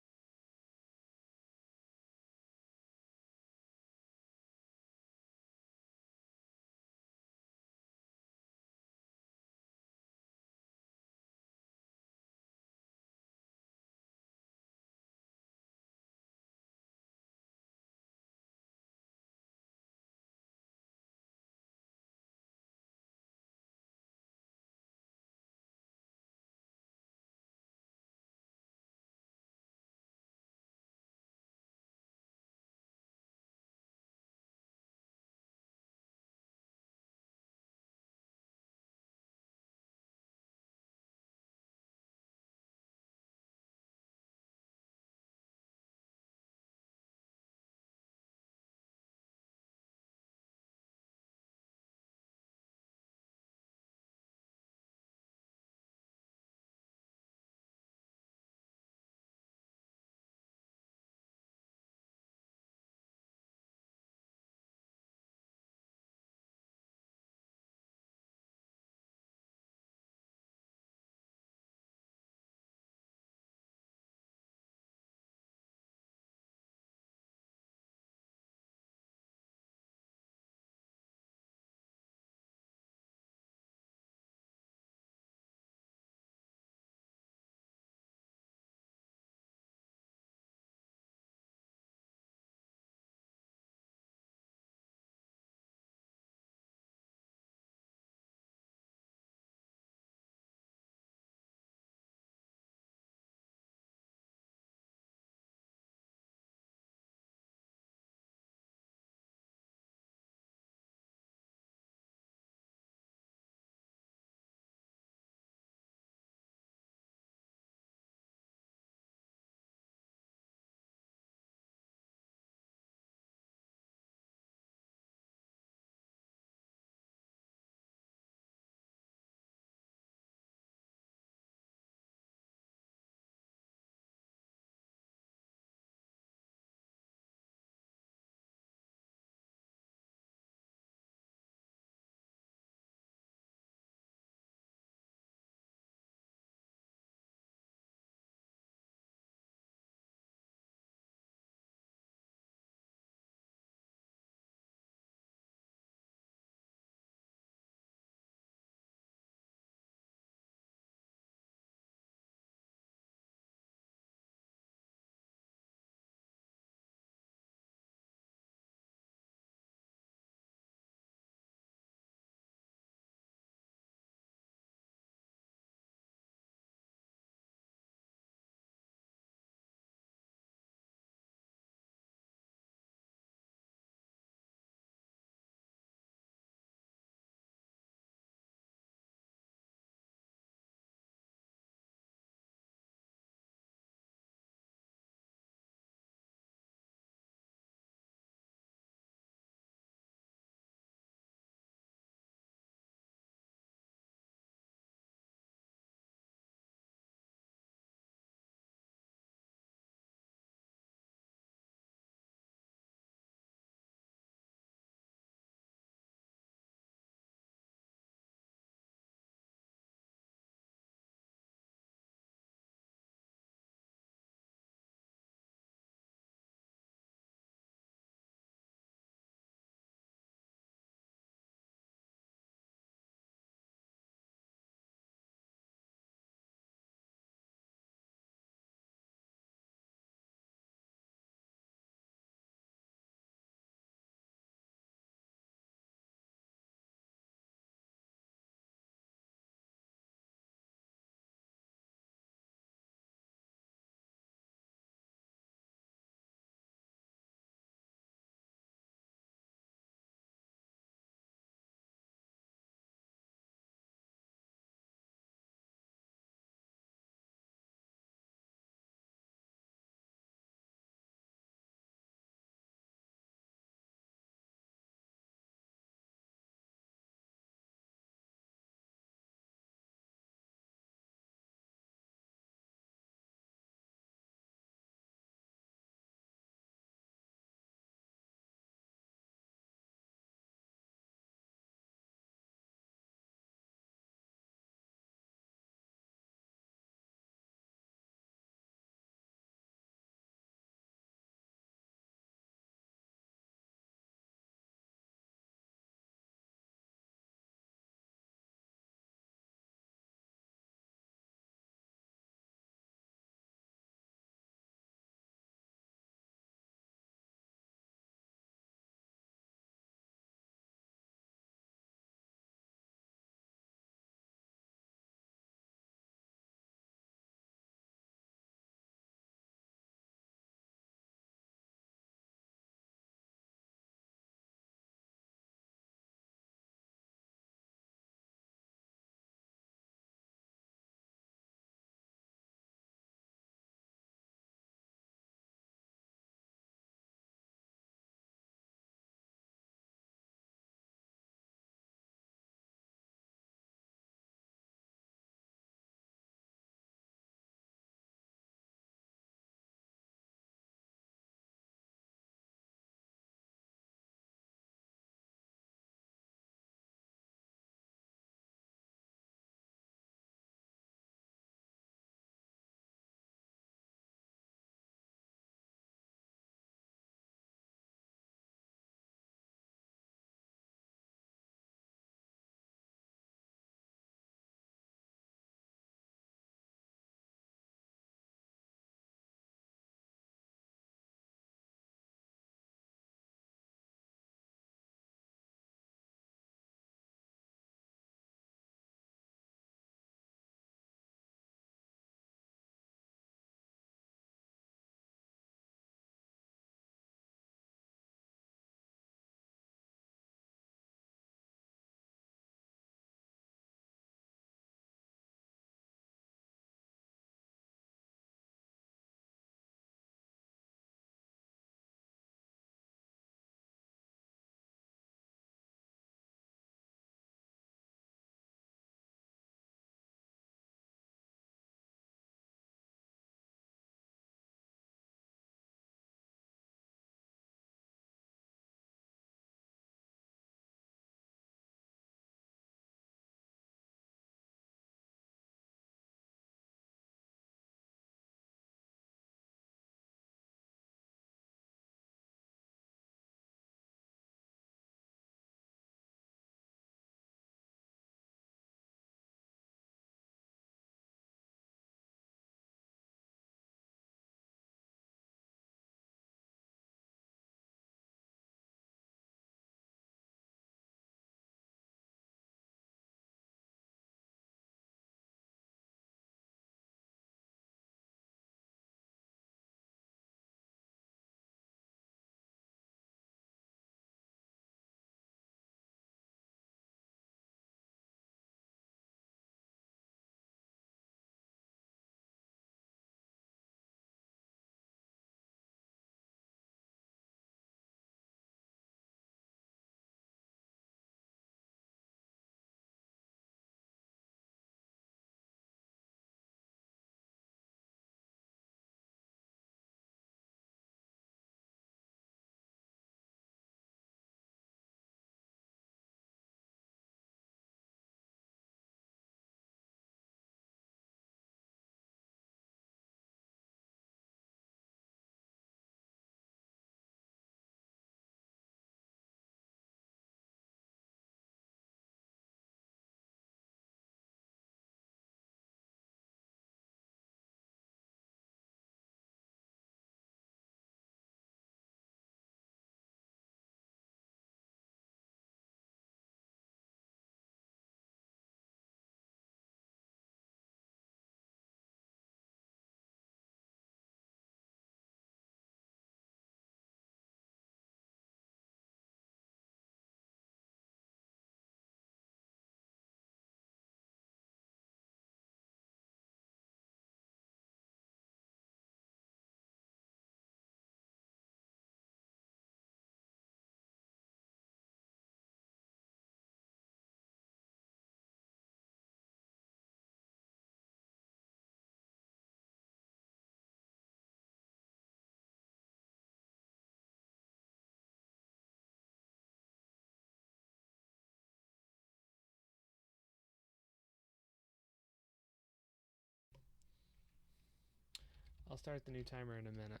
I'll start the new timer in a minute.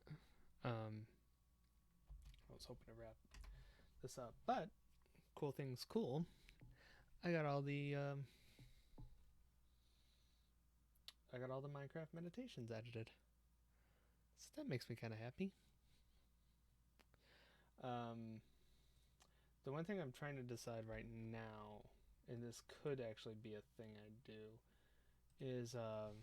I was hoping to wrap this up, but cool thing's cool. I got all the Minecraft meditations edited, so that makes me kind of happy. The one thing I'm trying to decide right now, and this could actually be a thing I do, is no.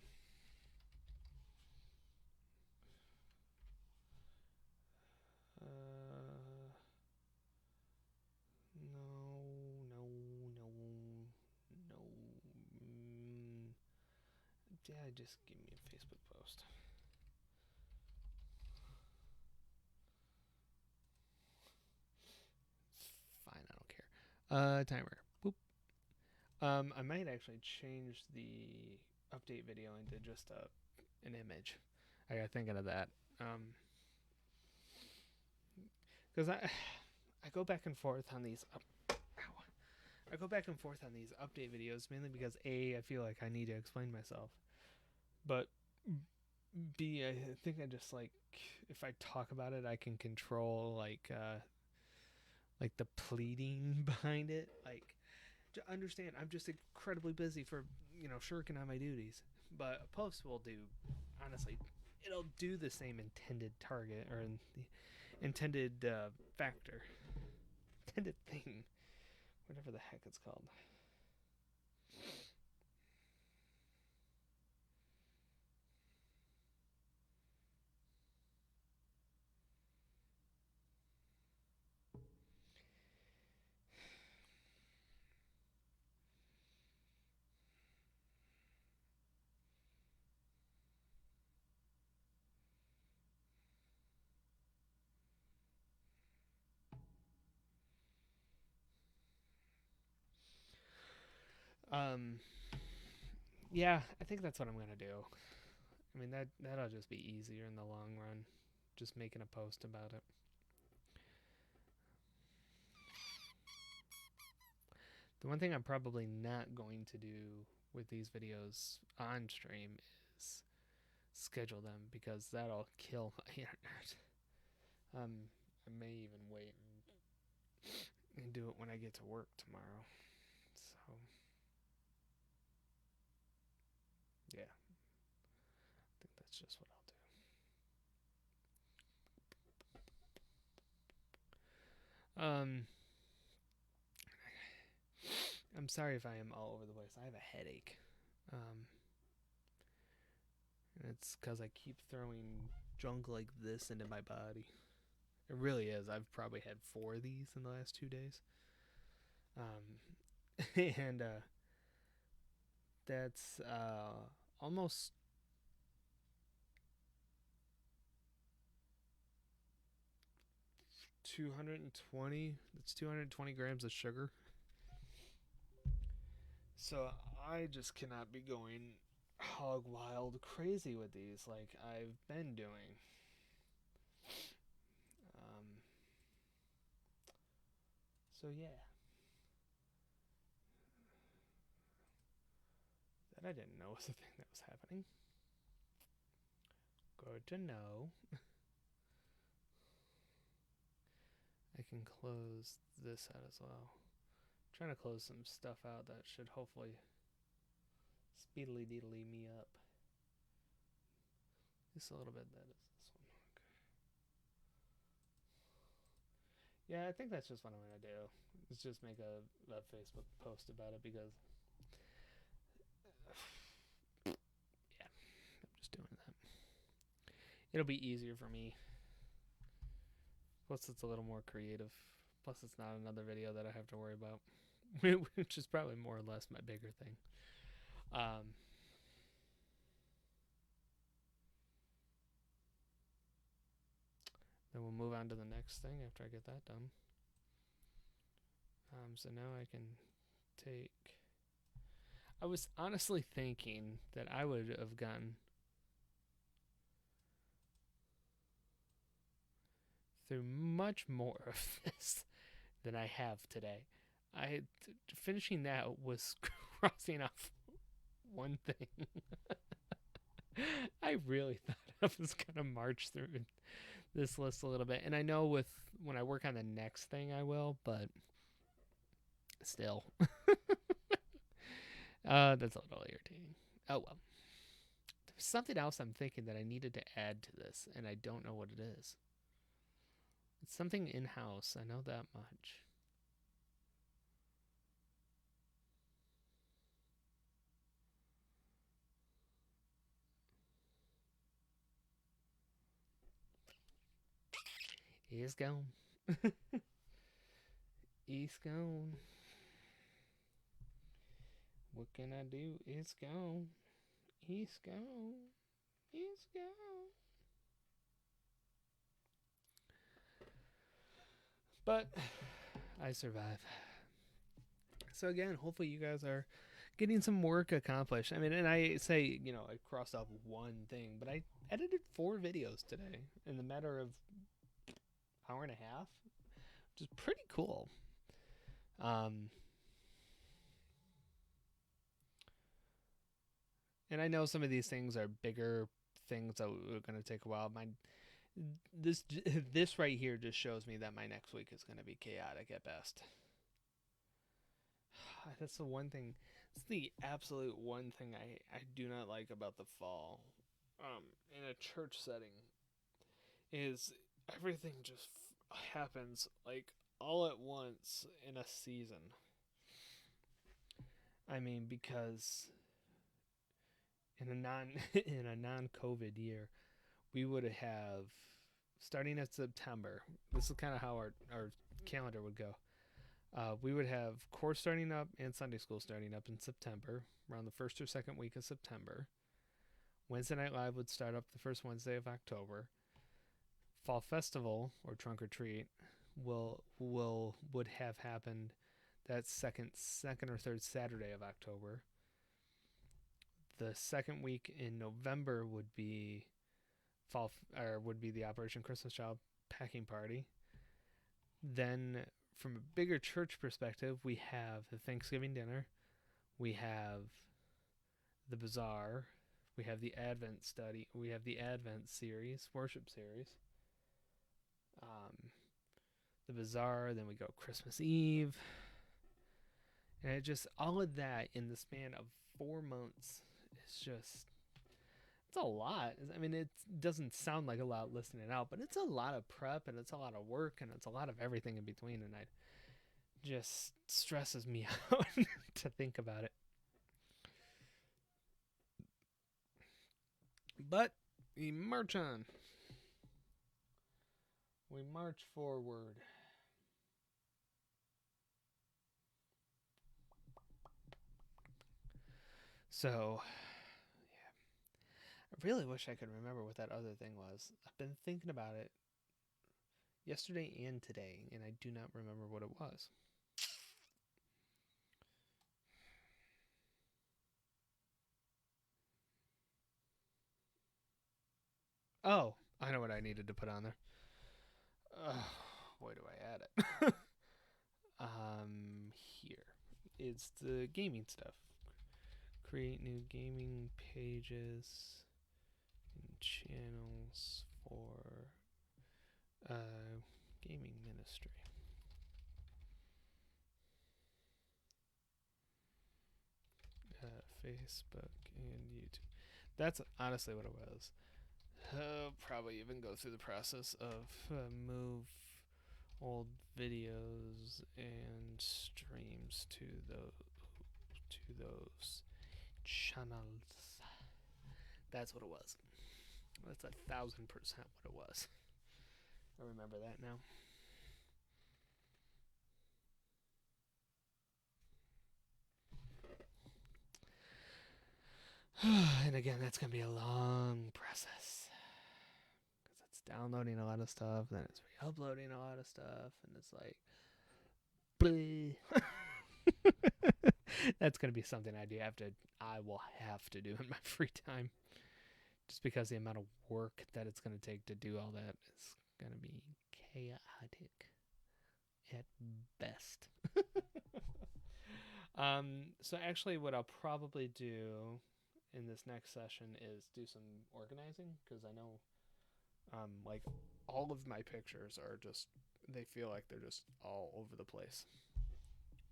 Yeah, just give me a Facebook post. Fine, I don't care. Timer. Boop. I might actually change the update video into just an image. I got thinking of that. Because I go back and forth on these. I go back and forth on these update videos mainly because A, I feel like I need to explain myself, but B, I think I just like if I talk about it, I can control like the pleading behind it. Like, to understand, I'm just incredibly busy for shirking on my duties. But a post will do, honestly, it'll do the same intended target or the intended factor, intended thing, whatever the heck it's called. Yeah, I think that's what I'm gonna do. I mean that'll just be easier in the long run, just making a post about it. The one thing I'm probably not going to do with these videos on stream is schedule them because that'll kill my internet. I may even wait and do it when I get to work tomorrow. So, yeah, I think that's just what I'll do. I'm sorry if I am all over the place. I have a headache. And it's because I keep throwing junk like this into my body. It really is. I've probably had 4 of these in the last 2 days. And that's almost 220. It's 220 grams of sugar. So I just cannot be going hog wild crazy with these like I've been doing. So yeah. That I didn't know was a thing that was happening. Good to know. I can close this out as well. I'm trying to close some stuff out that should hopefully speedily deedly me up. Just a little bit. That is this one. Okay. Yeah, I think that's just what I'm gonna do. Is just make a Facebook post about it because yeah, I'm just doing that. It'll be easier for me. Plus, it's a little more creative. Plus, it's not another video that I have to worry about, which is probably more or less my bigger thing. Then we'll move on to the next thing after I get that done. So now I can take. I was honestly thinking that I would have gotten through much more of this than I have today. Finishing that was crossing off one thing. I really thought I'm just gonna march through this list a little bit. And I know when I work on the next thing I will, but still. That's a little irritating. Oh well. There's something else I'm thinking that I needed to add to this, and I don't know what it is. It's something in-house, I know that much. It's gone. It's gone. What can I do? It's gone. It's gone. It's gone. But I survive. So again, hopefully you guys are getting some work accomplished. I mean, and I say, I crossed off one thing, but I edited 4 videos today in the matter of hour and a half, which is pretty cool. And I know some of these things are bigger things that are going to take a while. This right here just shows me that my next week is going to be chaotic at best. That's the one thing. It's the absolute one thing I do not like about the fall. In a church setting, is everything just happens like all at once in a season. I mean, because in a non-COVID year, we would have starting at September. This is kind of how our calendar would go. We would have course starting up and Sunday school starting up in September, around the first or second week of September. Wednesday Night Live would start up the first Wednesday of October. Fall Festival or Trunk or Treat would have happened that second or third Saturday of October. The second week in November would be the Operation Christmas Child packing party. Then, from a bigger church perspective, we have the Thanksgiving dinner, we have the bazaar, we have the Advent study, we have the Advent series, worship series, the bazaar, then we go Christmas Eve, and it just, all of that in the span of 4 months is just, it's a lot. I mean, it doesn't sound like a lot listening it out, but it's a lot of prep, and it's a lot of work, and it's a lot of everything in between, and it just stresses me out to think about it. But we march on. We march forward. So, yeah. I really wish I could remember what that other thing was. I've been thinking about it yesterday and today, and I do not remember what it was. Oh, I know what I needed to put on there. Where do I add it? Here. It's the gaming stuff. Create new gaming pages and channels for gaming ministry. Facebook and YouTube. That's honestly what it was. Probably even go through the process of move old videos and streams to those channels. That's what it was. That's 1,000% what it was. I remember that now. And again, that's going to be a long process. Because it's downloading a lot of stuff, then it's re-uploading a lot of stuff, and it's like... That's going to be something I will have to do in my free time. Just because the amount of work that it's going to take to do all that is going to be chaotic at best. So actually what I'll probably do in this next session is do some organizing, because I know like all of my pictures are just, they feel like they're just all over the place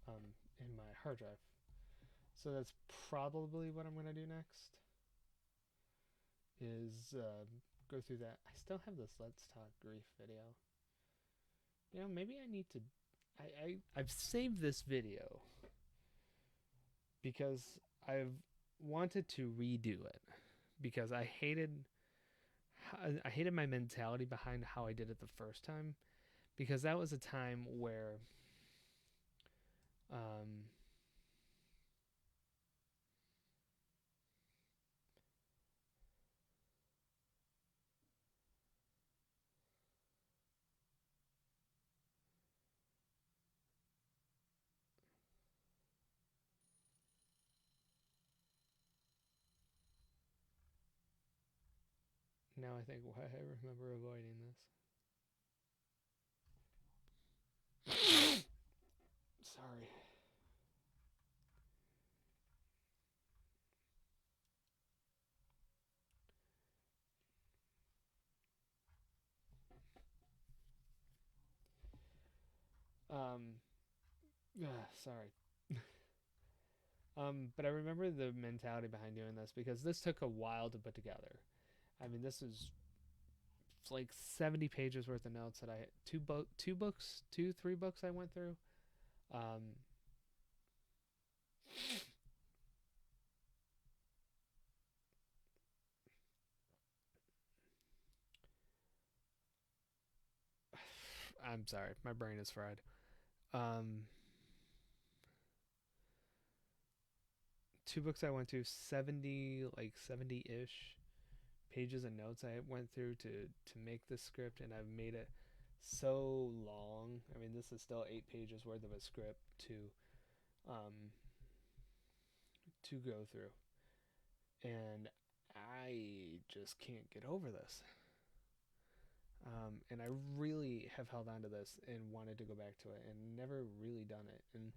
in my hard drive. So that's probably what I'm gonna do next. Is go through that. I still have this Let's Talk Grief video. You know, maybe I need to. I've saved this video because I've wanted to redo it because I hated my mentality behind how I did it the first time, because that was a time where um now I think why I remember avoiding this. Sorry. Um sorry. But I remember the mentality behind doing this because this took a while to put together. I mean, this is like 70 pages worth of notes that I three books I went through. Um, I'm sorry, my brain is fried. Um, Two books I went to 70 ish pages of notes I went through to make this script, and I've made it so long. I mean, this is still 8 pages worth of a script um to go through, and I just can't get over this. And I really have held on to this and wanted to go back to it and never really done it. And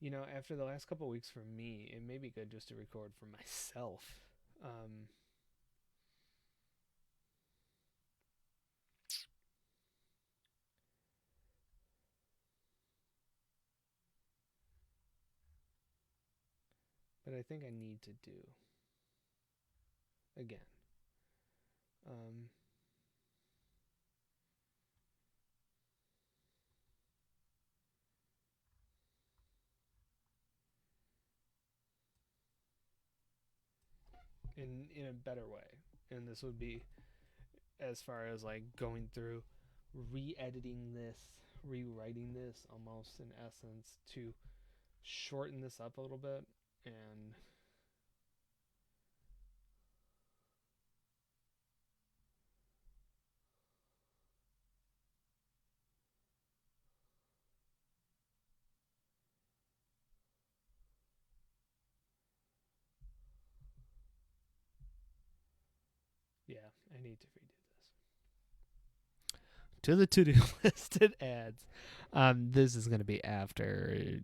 you know, after the last couple of weeks for me, it may be good just to record for myself. Um, but I think I need to do again. Um, in a better way. And this would be as far as like going through re-editing this, rewriting this almost in essence to shorten this up a little bit and yeah, I need to redo this. To the to-do list it adds. This is gonna be after.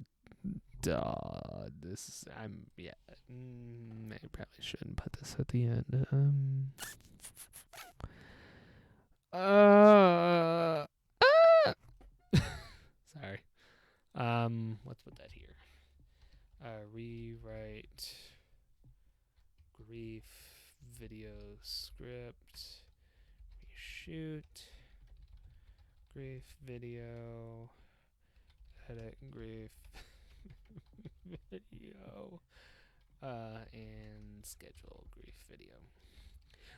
This I'm yeah. I probably shouldn't put this at the end. Uh. Sorry. Let's put that here. Rewrite grief video script. Reshoot grief video. Edit grief video. And schedule grief video.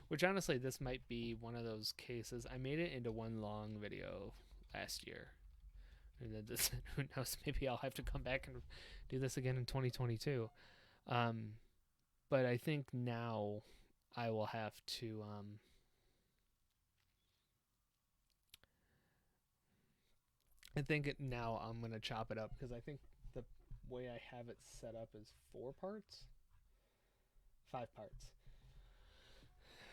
Which honestly, this might be one of those cases. I made it into one long video last year. And then this, who knows? Maybe I'll have to come back and do this again in 2022. But I think now I will have to. I think now I'm gonna chop it up because I think the way I have it set up is 4 parts, 5 parts.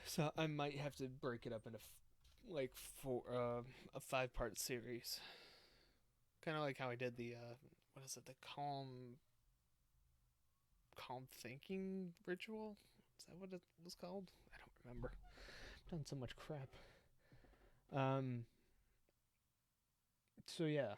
So I might have to break it up into like a 5-part series, kind of like how I did the what is it, the calm calm thinking ritual. Is that what it was called? I don't remember. I've done so much crap. Um. So yeah.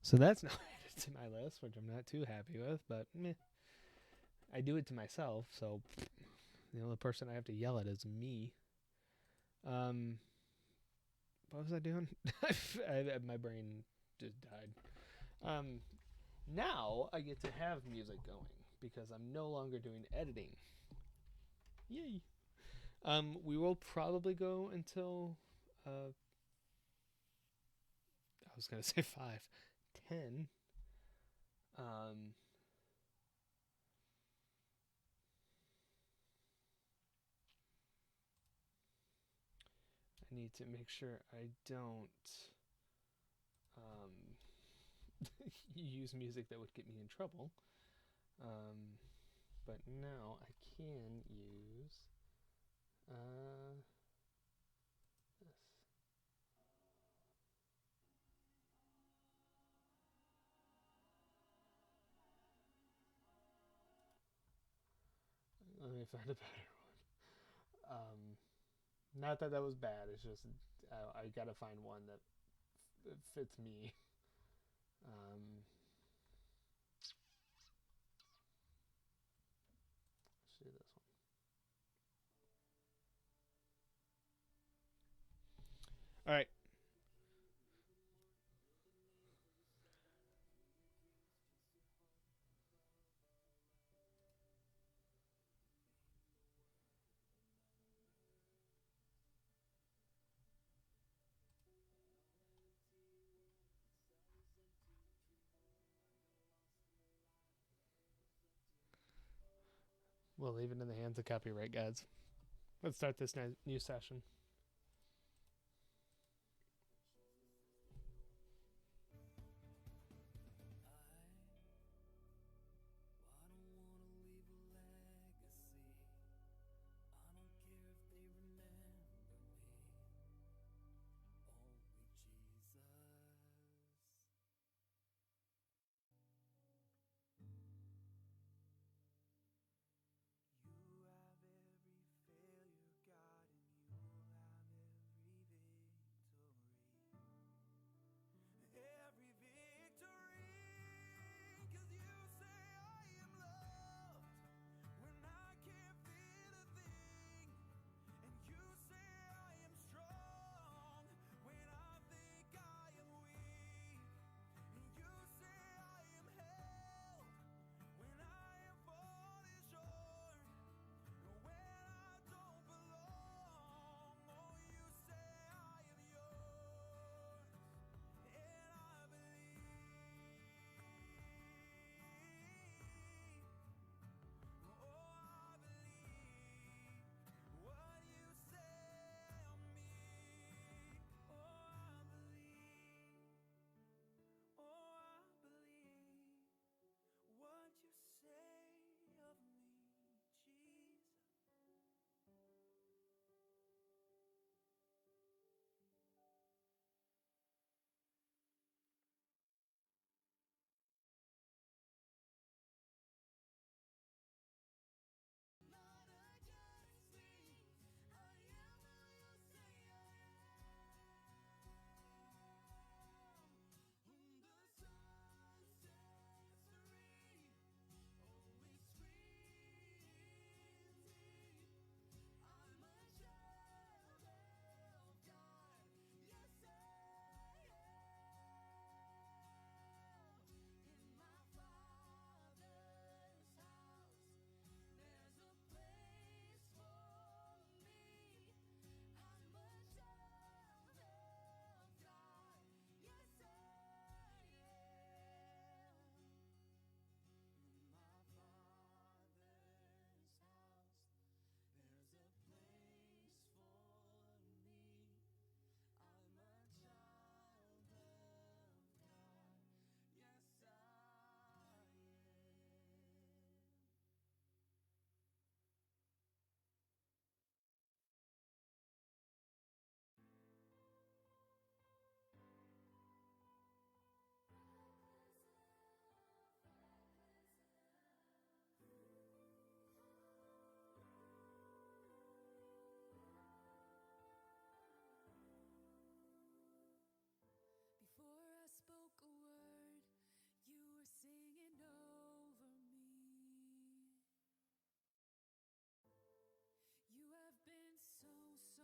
So that's not added to my list, which I'm not too happy with. But meh. I do it to myself, so the only person I have to yell at is me. Um. What was I doing? My brain just died. Um. Now I get to have music going because I'm no longer doing editing. Yay. We will probably go until I was gonna say 5, 10. Um, I need to make sure I don't um use music that would get me in trouble. Um, but now I can use this. Let me find a better one. Not that that was bad. It's just I gotta find one that fits me. Um, let's do this one. All right. We'll leave it in the hands of copyright gods. Let's start this new session.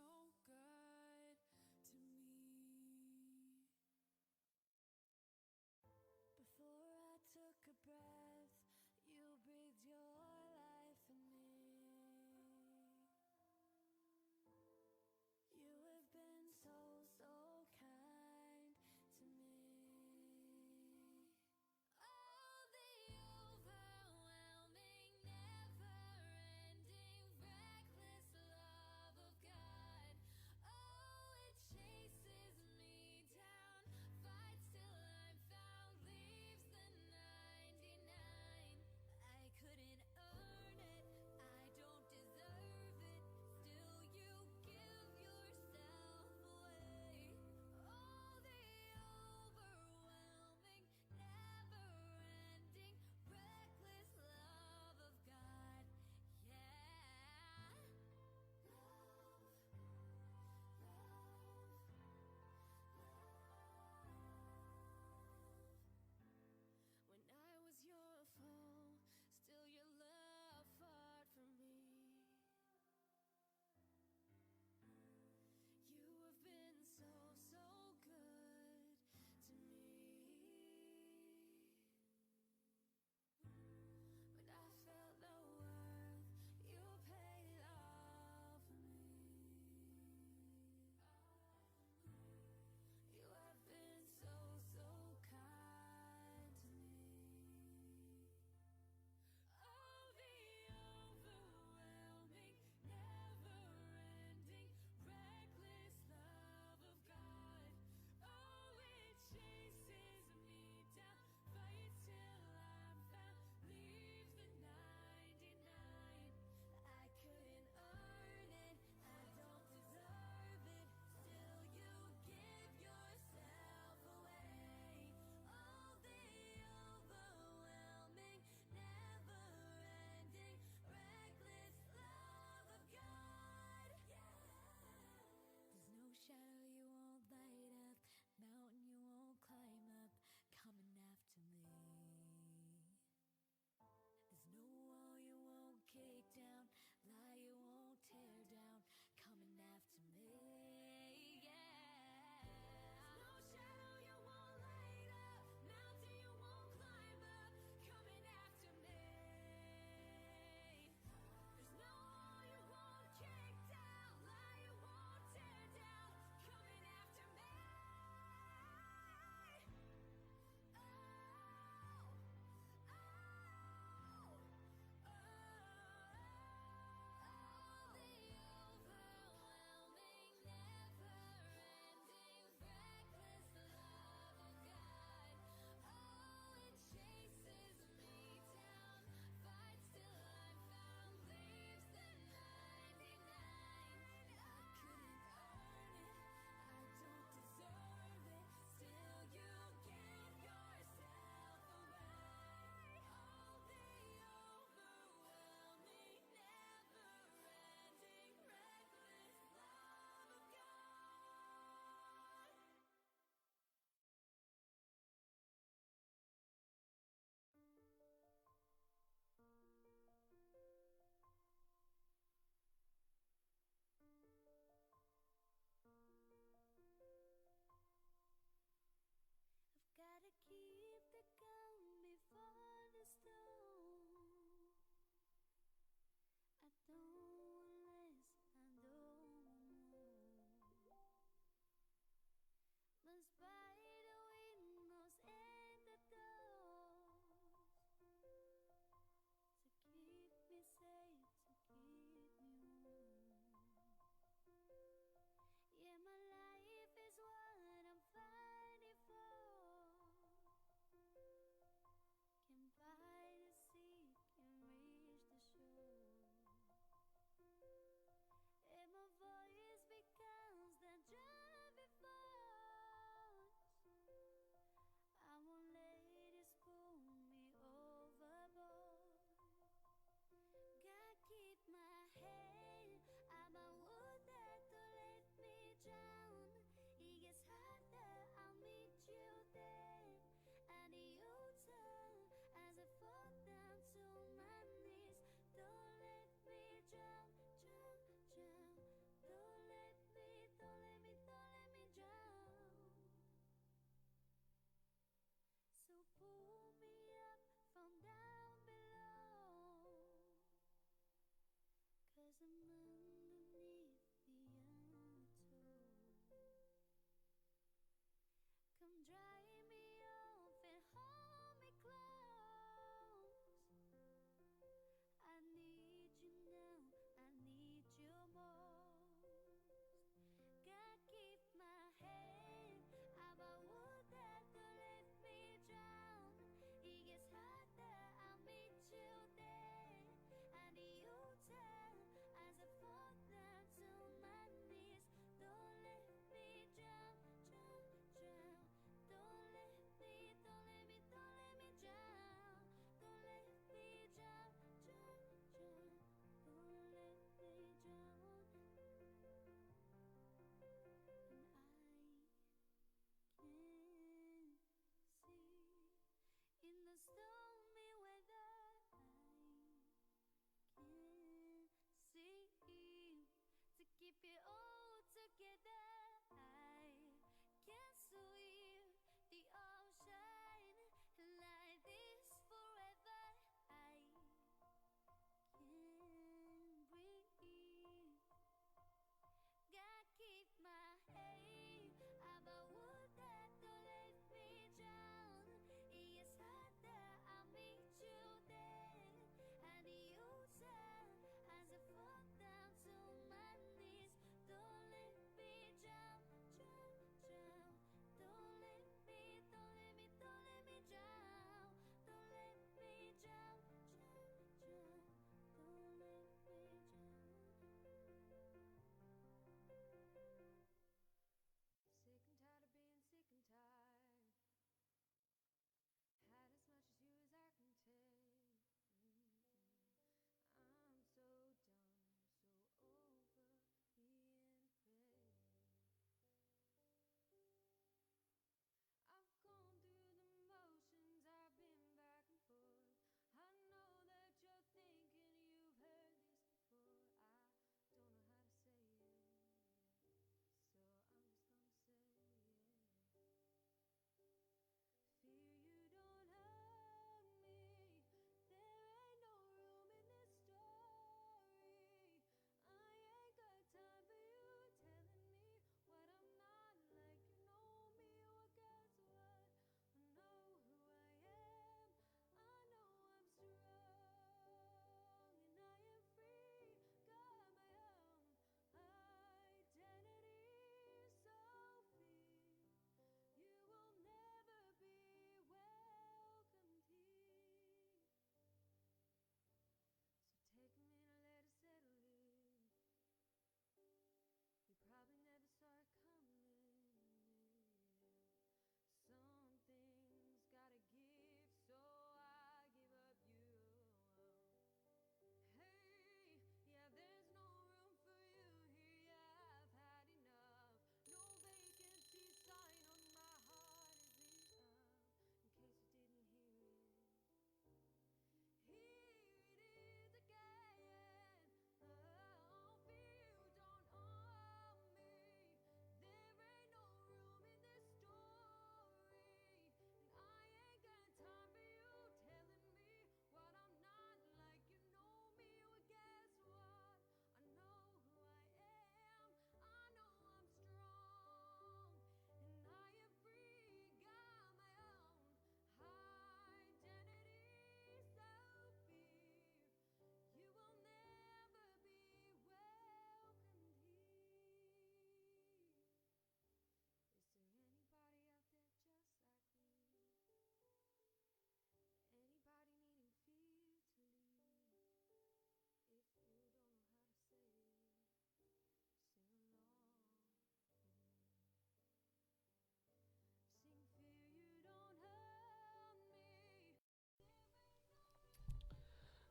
so good to me. Before I took a breath, you breathed your life in me. You have been so, so kind to me. Oh, the overwhelming, never-ending, reckless love of God. Oh, it chases me down, fights till I'm found, leaves the 99.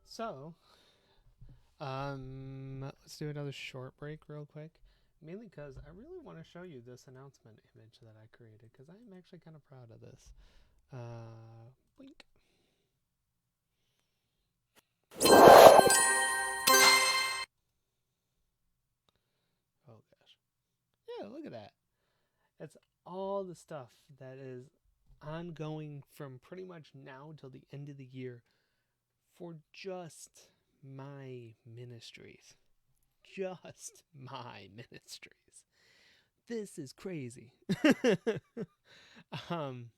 So, let's do another short break real quick. Mainly because I really want to show you this announcement image that I created because I'm actually kind of proud of this. Blink. Oh gosh. Yeah, look at that. That's all the stuff that is ongoing from pretty much now till the end of the year for just my ministries. Just my ministries. This is crazy. um,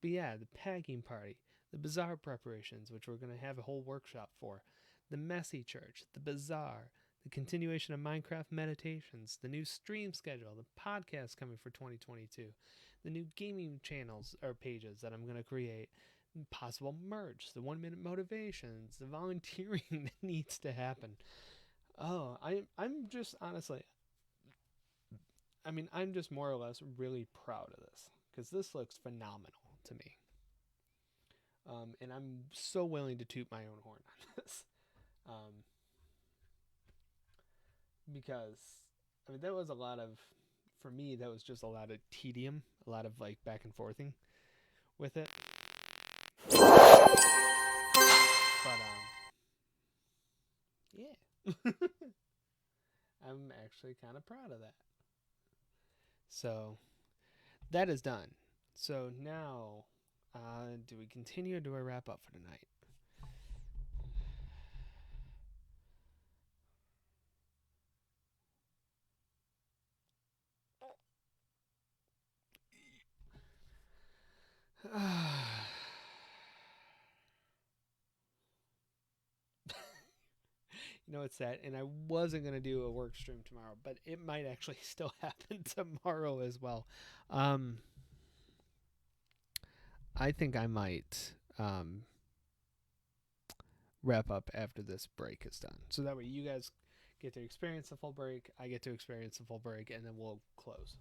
but yeah, the packing party, the bazaar preparations, which we're going to have a whole workshop for, the messy church, the bazaar, the continuation of Minecraft meditations, the new stream schedule, the podcast coming for 2022, the new gaming channels or pages that I'm going to create, possible merch, the 1 minute motivations, the volunteering that needs to happen. Oh, I'm just honestly, I'm just more or less really proud of this because this looks phenomenal to me. And I'm so willing to toot my own horn on this. Um, because, that was a lot of, for me, that was just a lot of tedium, a lot of like back and forthing with it. But, yeah. I'm actually kind of proud of that. So, that is done. So now, do we continue or do I wrap up for tonight? You know, it's that, and I wasn't gonna do a work stream tomorrow, but it might actually still happen tomorrow as well. Um, I think I might wrap up after this break is done, so that way you guys get to experience the full break, I get to experience the full break, and then we'll close.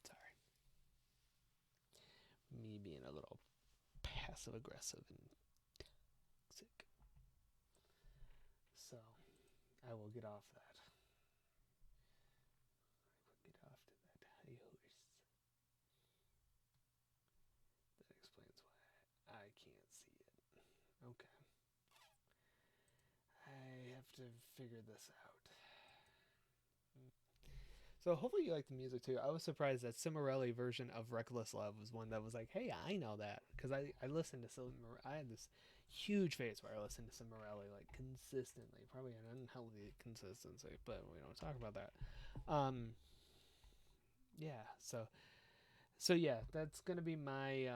Sorry, me being a little passive aggressive and toxic. So I will get off that. Get off to that high horse. That explains why I can't see it. Okay. I have to figure this out. So hopefully you like the music too. I was surprised that Cimarelli version of Reckless Love was one that was like, hey, I know that. Because I listened to I had this huge phase where I listened to Cimarelli like consistently. Probably an unhealthy consistency, but we don't talk about that. Yeah, so yeah, that's gonna be my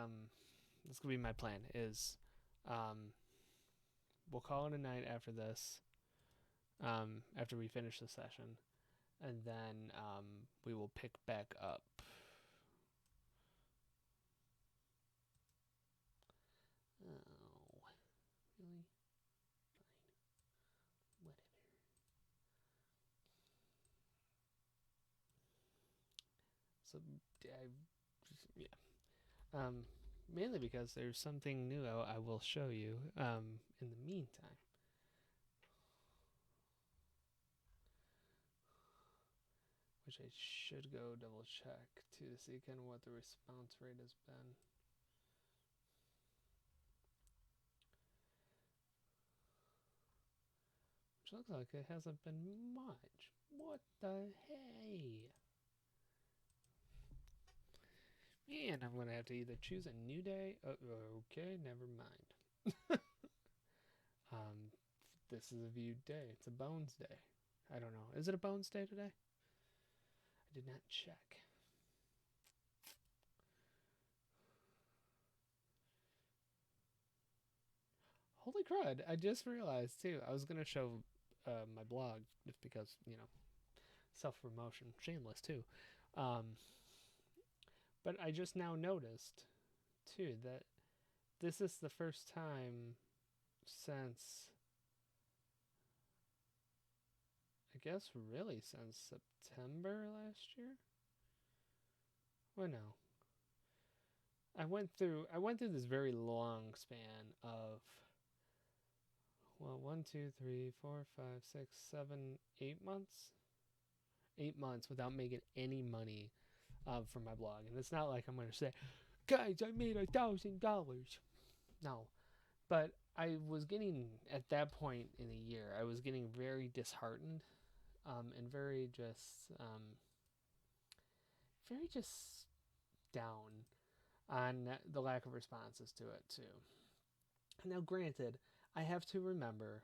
plan is we'll call it a night after this, after we finish the session, and then we will pick back up. Oh, really? Fine. Whatever. So I just, yeah. Mainly because there's something new I will show you in the meantime. Which I should go double check too to see kind of what the response rate has been. Which looks like it hasn't been much. What the hey? Man, I'm gonna have to either choose a new day. Okay, never mind. um, this is a viewed day. It's a Bones day. I don't know. Is it a Bones day today? I did not check. Holy crud! I just realized too. I was gonna show my blog just because self promotion, shameless too. Um, but I just now noticed too that this is the first time since, I guess, really since September last year. Well, no, I went through this very long span of, well, 1, 2, 3, 4, 5, 6, 7, 8 months, 8 months without making any money from my blog. And it's not like I'm gonna say, guys, I made $1,000. No, but I was getting, at that point in the year, I was getting very disheartened, and very just down on the lack of responses to it too. Now, granted, I have to remember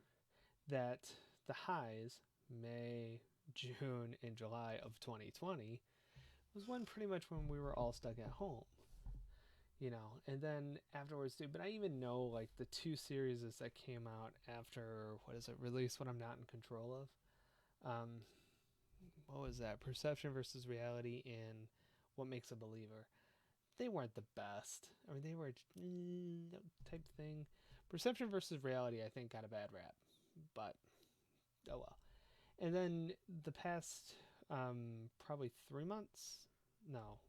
that the highs, May, June, and July of 2020, was when pretty much when we were all stuck at home, and then afterwards too. But I even know, like, the two series that came out after, what is it, Release What I'm Not in Control of. What was that? Perception versus Reality and What Makes a Believer. They weren't the best. I mean, they were type thing. Perception versus Reality, I think, got a bad rap, but oh well. And then the past probably 3 months, no,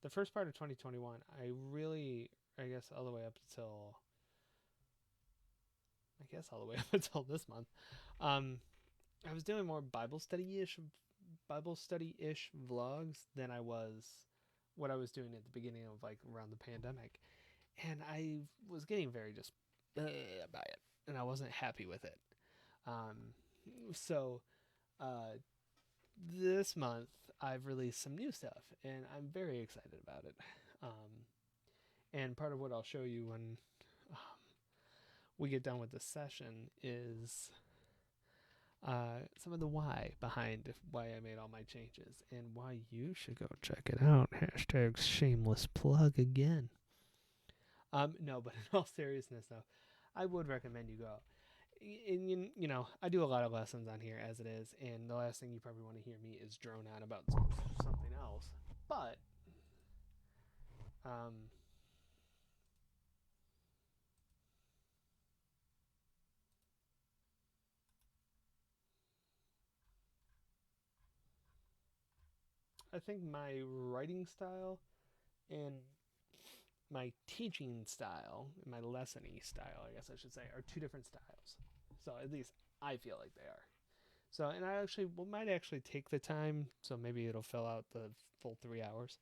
the first part of 2021, I guess all the way up until, this month, I was doing more Bible study ish vlogs than I was what I was doing at the beginning of, like, around the pandemic, and I was getting very just by it, and I wasn't happy with it. So uh, this month I've released some new stuff, and I'm very excited about it. And part of what I'll show you when we get done with this session is some of the why behind why I made all my changes and why you should go check it out. Hashtag shameless plug again. No, but in all seriousness, though, I would recommend you go. And I do a lot of lessons on here as it is, and the last thing you probably want to hear me is drone on about something else. But I think my writing style and my teaching style, my lessoning style, I guess I should say, are two different styles. So at least I feel like they are. So, and I actually might actually take the time, so maybe it'll fill out the full 3 hours,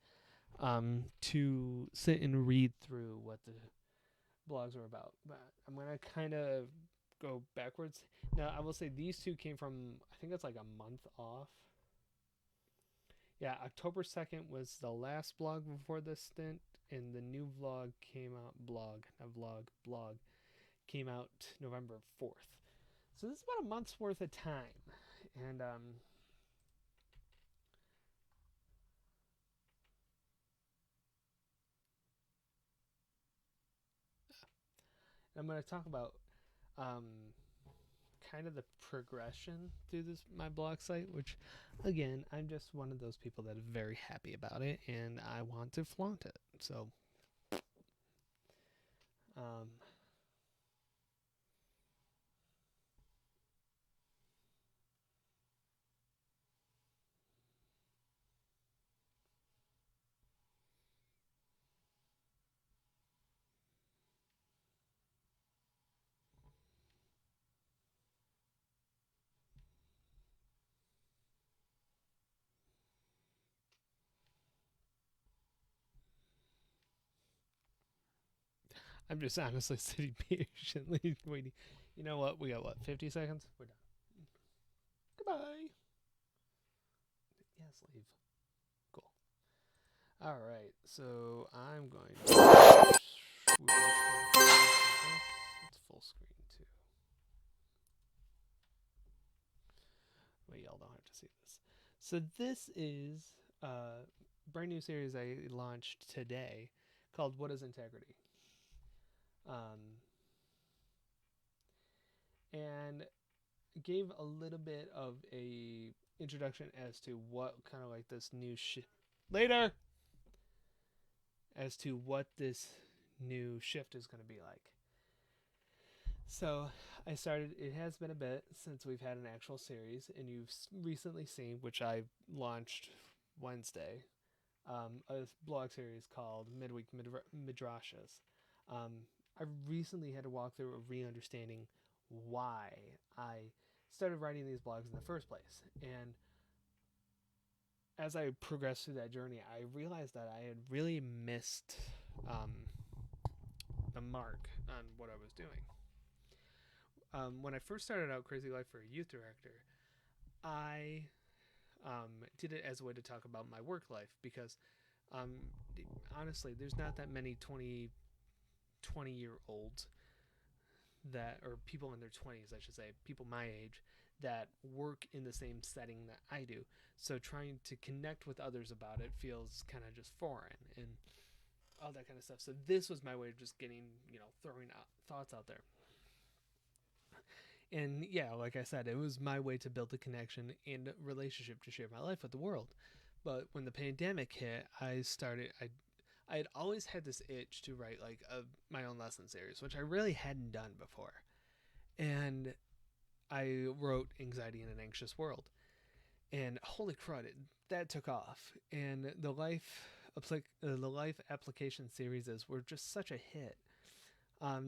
to sit and read through what the blogs are about. But I'm gonna kind of go backwards. Now, I will say these two came from, I think it's like a month off. Yeah, October 2nd was the last blog before this stint, and the new vlog came out, blog came out November 4th. So this is about a month's worth of time. And I'm going to talk about kind of the progression through my blog site, which, again, I'm just one of those people that is very happy about it, and I want to flaunt it. So, I'm just honestly sitting patiently waiting. You know what? We got, 50 seconds? We're done. Goodbye. Yes, leave. Cool. All right. So I'm going to. It's full screen too. Well, y'all don't have to see this. So this is a brand new series I launched today called What is Integrity? And gave a little bit of a introduction as to what kind of like this new later as to what this new shift is going to be like. So I started. It has been a bit since we've had an actual series, and you've recently seen, which I launched Wednesday, a blog series called Midweek Midrashas. I recently had to walk through a re-understanding why I started writing these blogs in the first place, and as I progressed through that journey, I realized that I had really missed um, the mark on what I was doing. When I first started out Crazy Life for a Youth Director, I did it as a way to talk about my work life because um, honestly, there's not that many 20 year olds that, or people in their 20s, I should say, people my age, that work in the same setting that I do. So trying to connect with others about it feels kind of just foreign and all that kind of stuff. So this was my way of just getting, throwing out thoughts out there. And yeah, like I said, it was my way to build a connection and relationship to share my life with the world. But when the pandemic hit, I had always had this itch to write like my own lesson series, which I really hadn't done before. And I wrote Anxiety in an Anxious World. And holy crud, that took off. And the life application series were just such a hit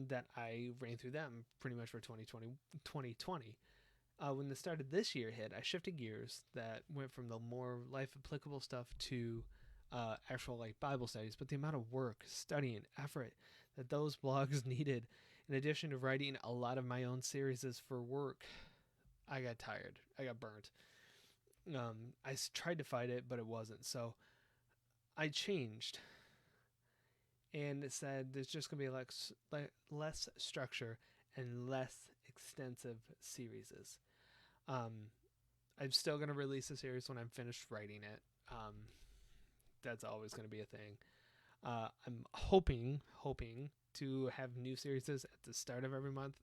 that I ran through them pretty much for 2020. When the start of this year hit, I shifted gears that went from the more life applicable stuff to actual like Bible studies. But the amount of work, study, and effort that those blogs needed, in addition to writing a lot of my own series for work, I got tired. I got burnt. I tried to fight it, but it wasn't. So I changed and it said there's just going to be less structure and less extensive series. Um, I'm still going to release a series when I'm finished writing it. That's always going to be a thing. I'm hoping to have new series at the start of every month.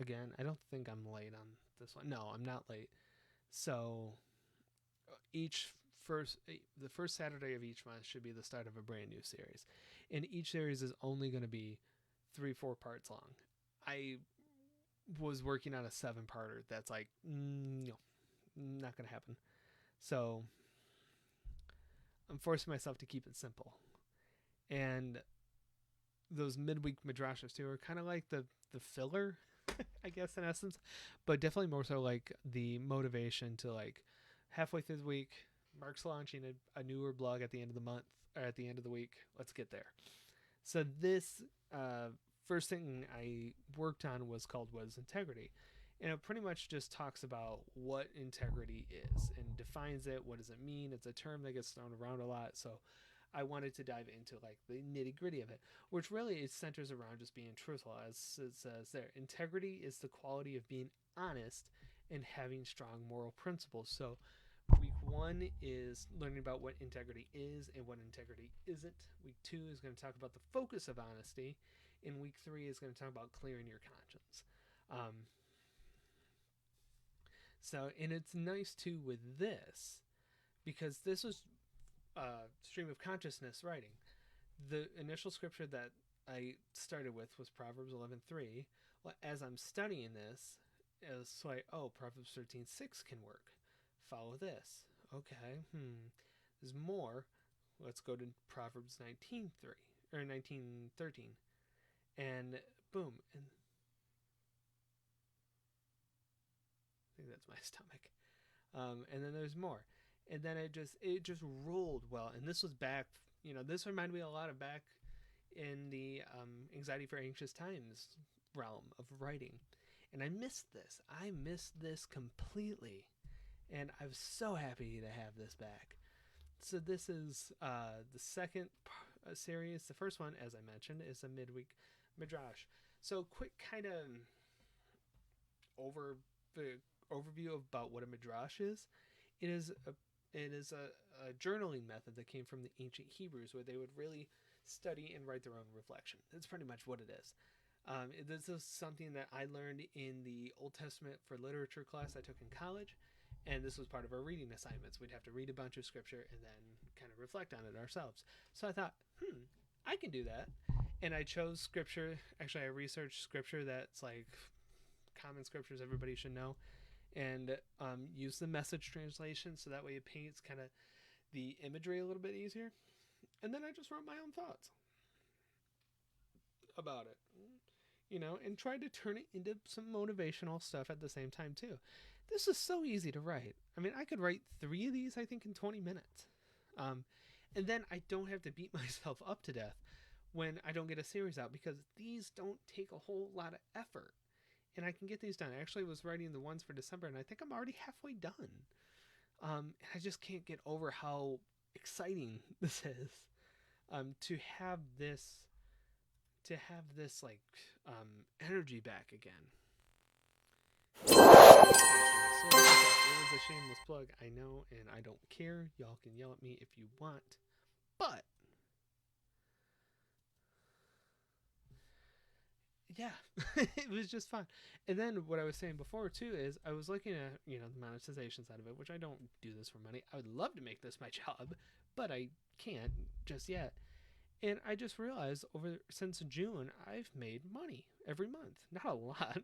Again, I don't think I'm late on this one. No, I'm not late. So each first the first Saturday of each month should be the start of a brand new series, and each series is only going to be 3-4 parts long. I was working on a 7-parter that's like no, not going to happen. So I'm forcing myself to keep it simple, and those midweek midrashas too are kind of like the filler I guess in essence, but definitely more so like the motivation to like halfway through the week, Mark's launching a newer blog at the end of the month or at the end of the week. Let's get there. So this first thing I worked on was called What is Integrity? And it pretty much just talks about what integrity is and defines it. What does it mean? It's a term that gets thrown around a lot. So I wanted to dive into like the nitty gritty of it, which really it centers around just being truthful, as it says there. Integrity is the quality of being honest and having strong moral principles. So week 1 is learning about what integrity is and what integrity isn't. Week 2 is going to talk about the focus of honesty, and week 3 is going to talk about clearing your conscience. And it's nice too with this because this was stream of consciousness writing. The initial scripture that I started with was Proverbs 11:3. Well, as I'm studying this, it's like, oh, Proverbs 13:6 can work. Follow this. Okay, there's more. Let's go to Proverbs 19:3 or 19:13, and boom, and I think that's my stomach. And then there's more, and then it just rolled well. And this was back, this reminded me a lot of back in the Anxiety for Anxious Times realm of writing, and I missed this. I missed this completely, and I was so happy to have this back. So this is the second series. The first one, as I mentioned, is a midweek midrash. So quick kind of overview about what a midrash is. It is a journaling method that came from the ancient Hebrews, where they would really study and write their own reflection. That's pretty much what it is. This is something that I learned in the Old Testament for literature class I took in college, and this was part of our reading assignments. We'd have to read a bunch of scripture and then kind of reflect on it ourselves. So I thought, I can do that. And I chose scripture. Actually, I researched scripture that's like common scriptures everybody should know, and use the message translation so that way it paints kind of the imagery a little bit easier. And then I just wrote my own thoughts about it, and tried to turn it into some motivational stuff at the same time too. This is so easy to write. I mean, I could write 3 of these I think in 20 minutes. Um, and then I don't have to beat myself up to death when I don't get a series out because these don't take a whole lot of effort. And I can get these done. I actually was writing the ones for December, and I think I'm already halfway done. And I just can't get over how exciting this is. To have this like energy back again. So it was a shameless plug, I know, and I don't care. Y'all can yell at me if you want, but yeah, it was just fun. And then what I was saying before too is I was looking at the monetization side of it, which I don't do this for money. I would love to make this my job, but I can't just yet. And I just realized since June I've made money every month. Not a lot,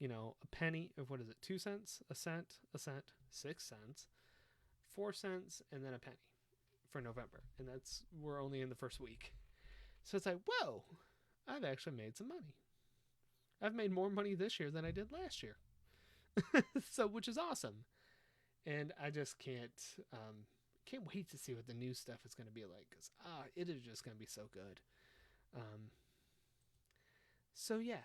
a penny of what is it? 2 cents, a cent, 6 cents, 4 cents, and then a penny for November. And we're only in the first week. So it's like, whoa, I've actually made some money. I've made more money this year than I did last year. So, which is awesome. And I just can't wait to see what the new stuff is going to be like. Because, it is just going to be so good. So yeah.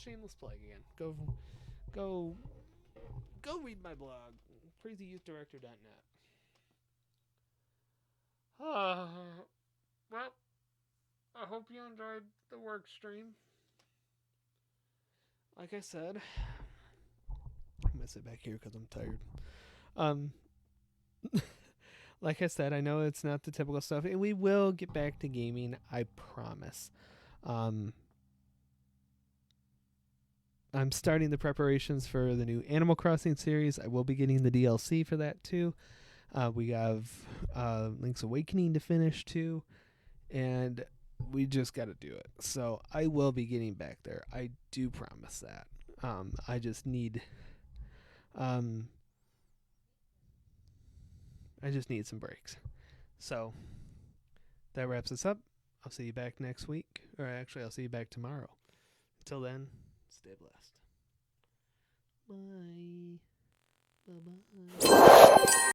Shameless plug again. Go read my blog. crazyouthdirector.net. Well, I hope you enjoyed the work stream. Like I said, I'm gonna sit back here because I'm tired. Like I said, I know it's not the typical stuff, and we will get back to gaming. I promise. I'm starting the preparations for the new Animal Crossing series. I will be getting the DLC for that too. We have Link's Awakening to finish too, and we just got to do it. So I will be getting back there. I do promise that. I just need some breaks. So that wraps us up. I'll see you back next week. Or actually, I'll see you back tomorrow. Until then, stay blessed. Bye. Bye-bye.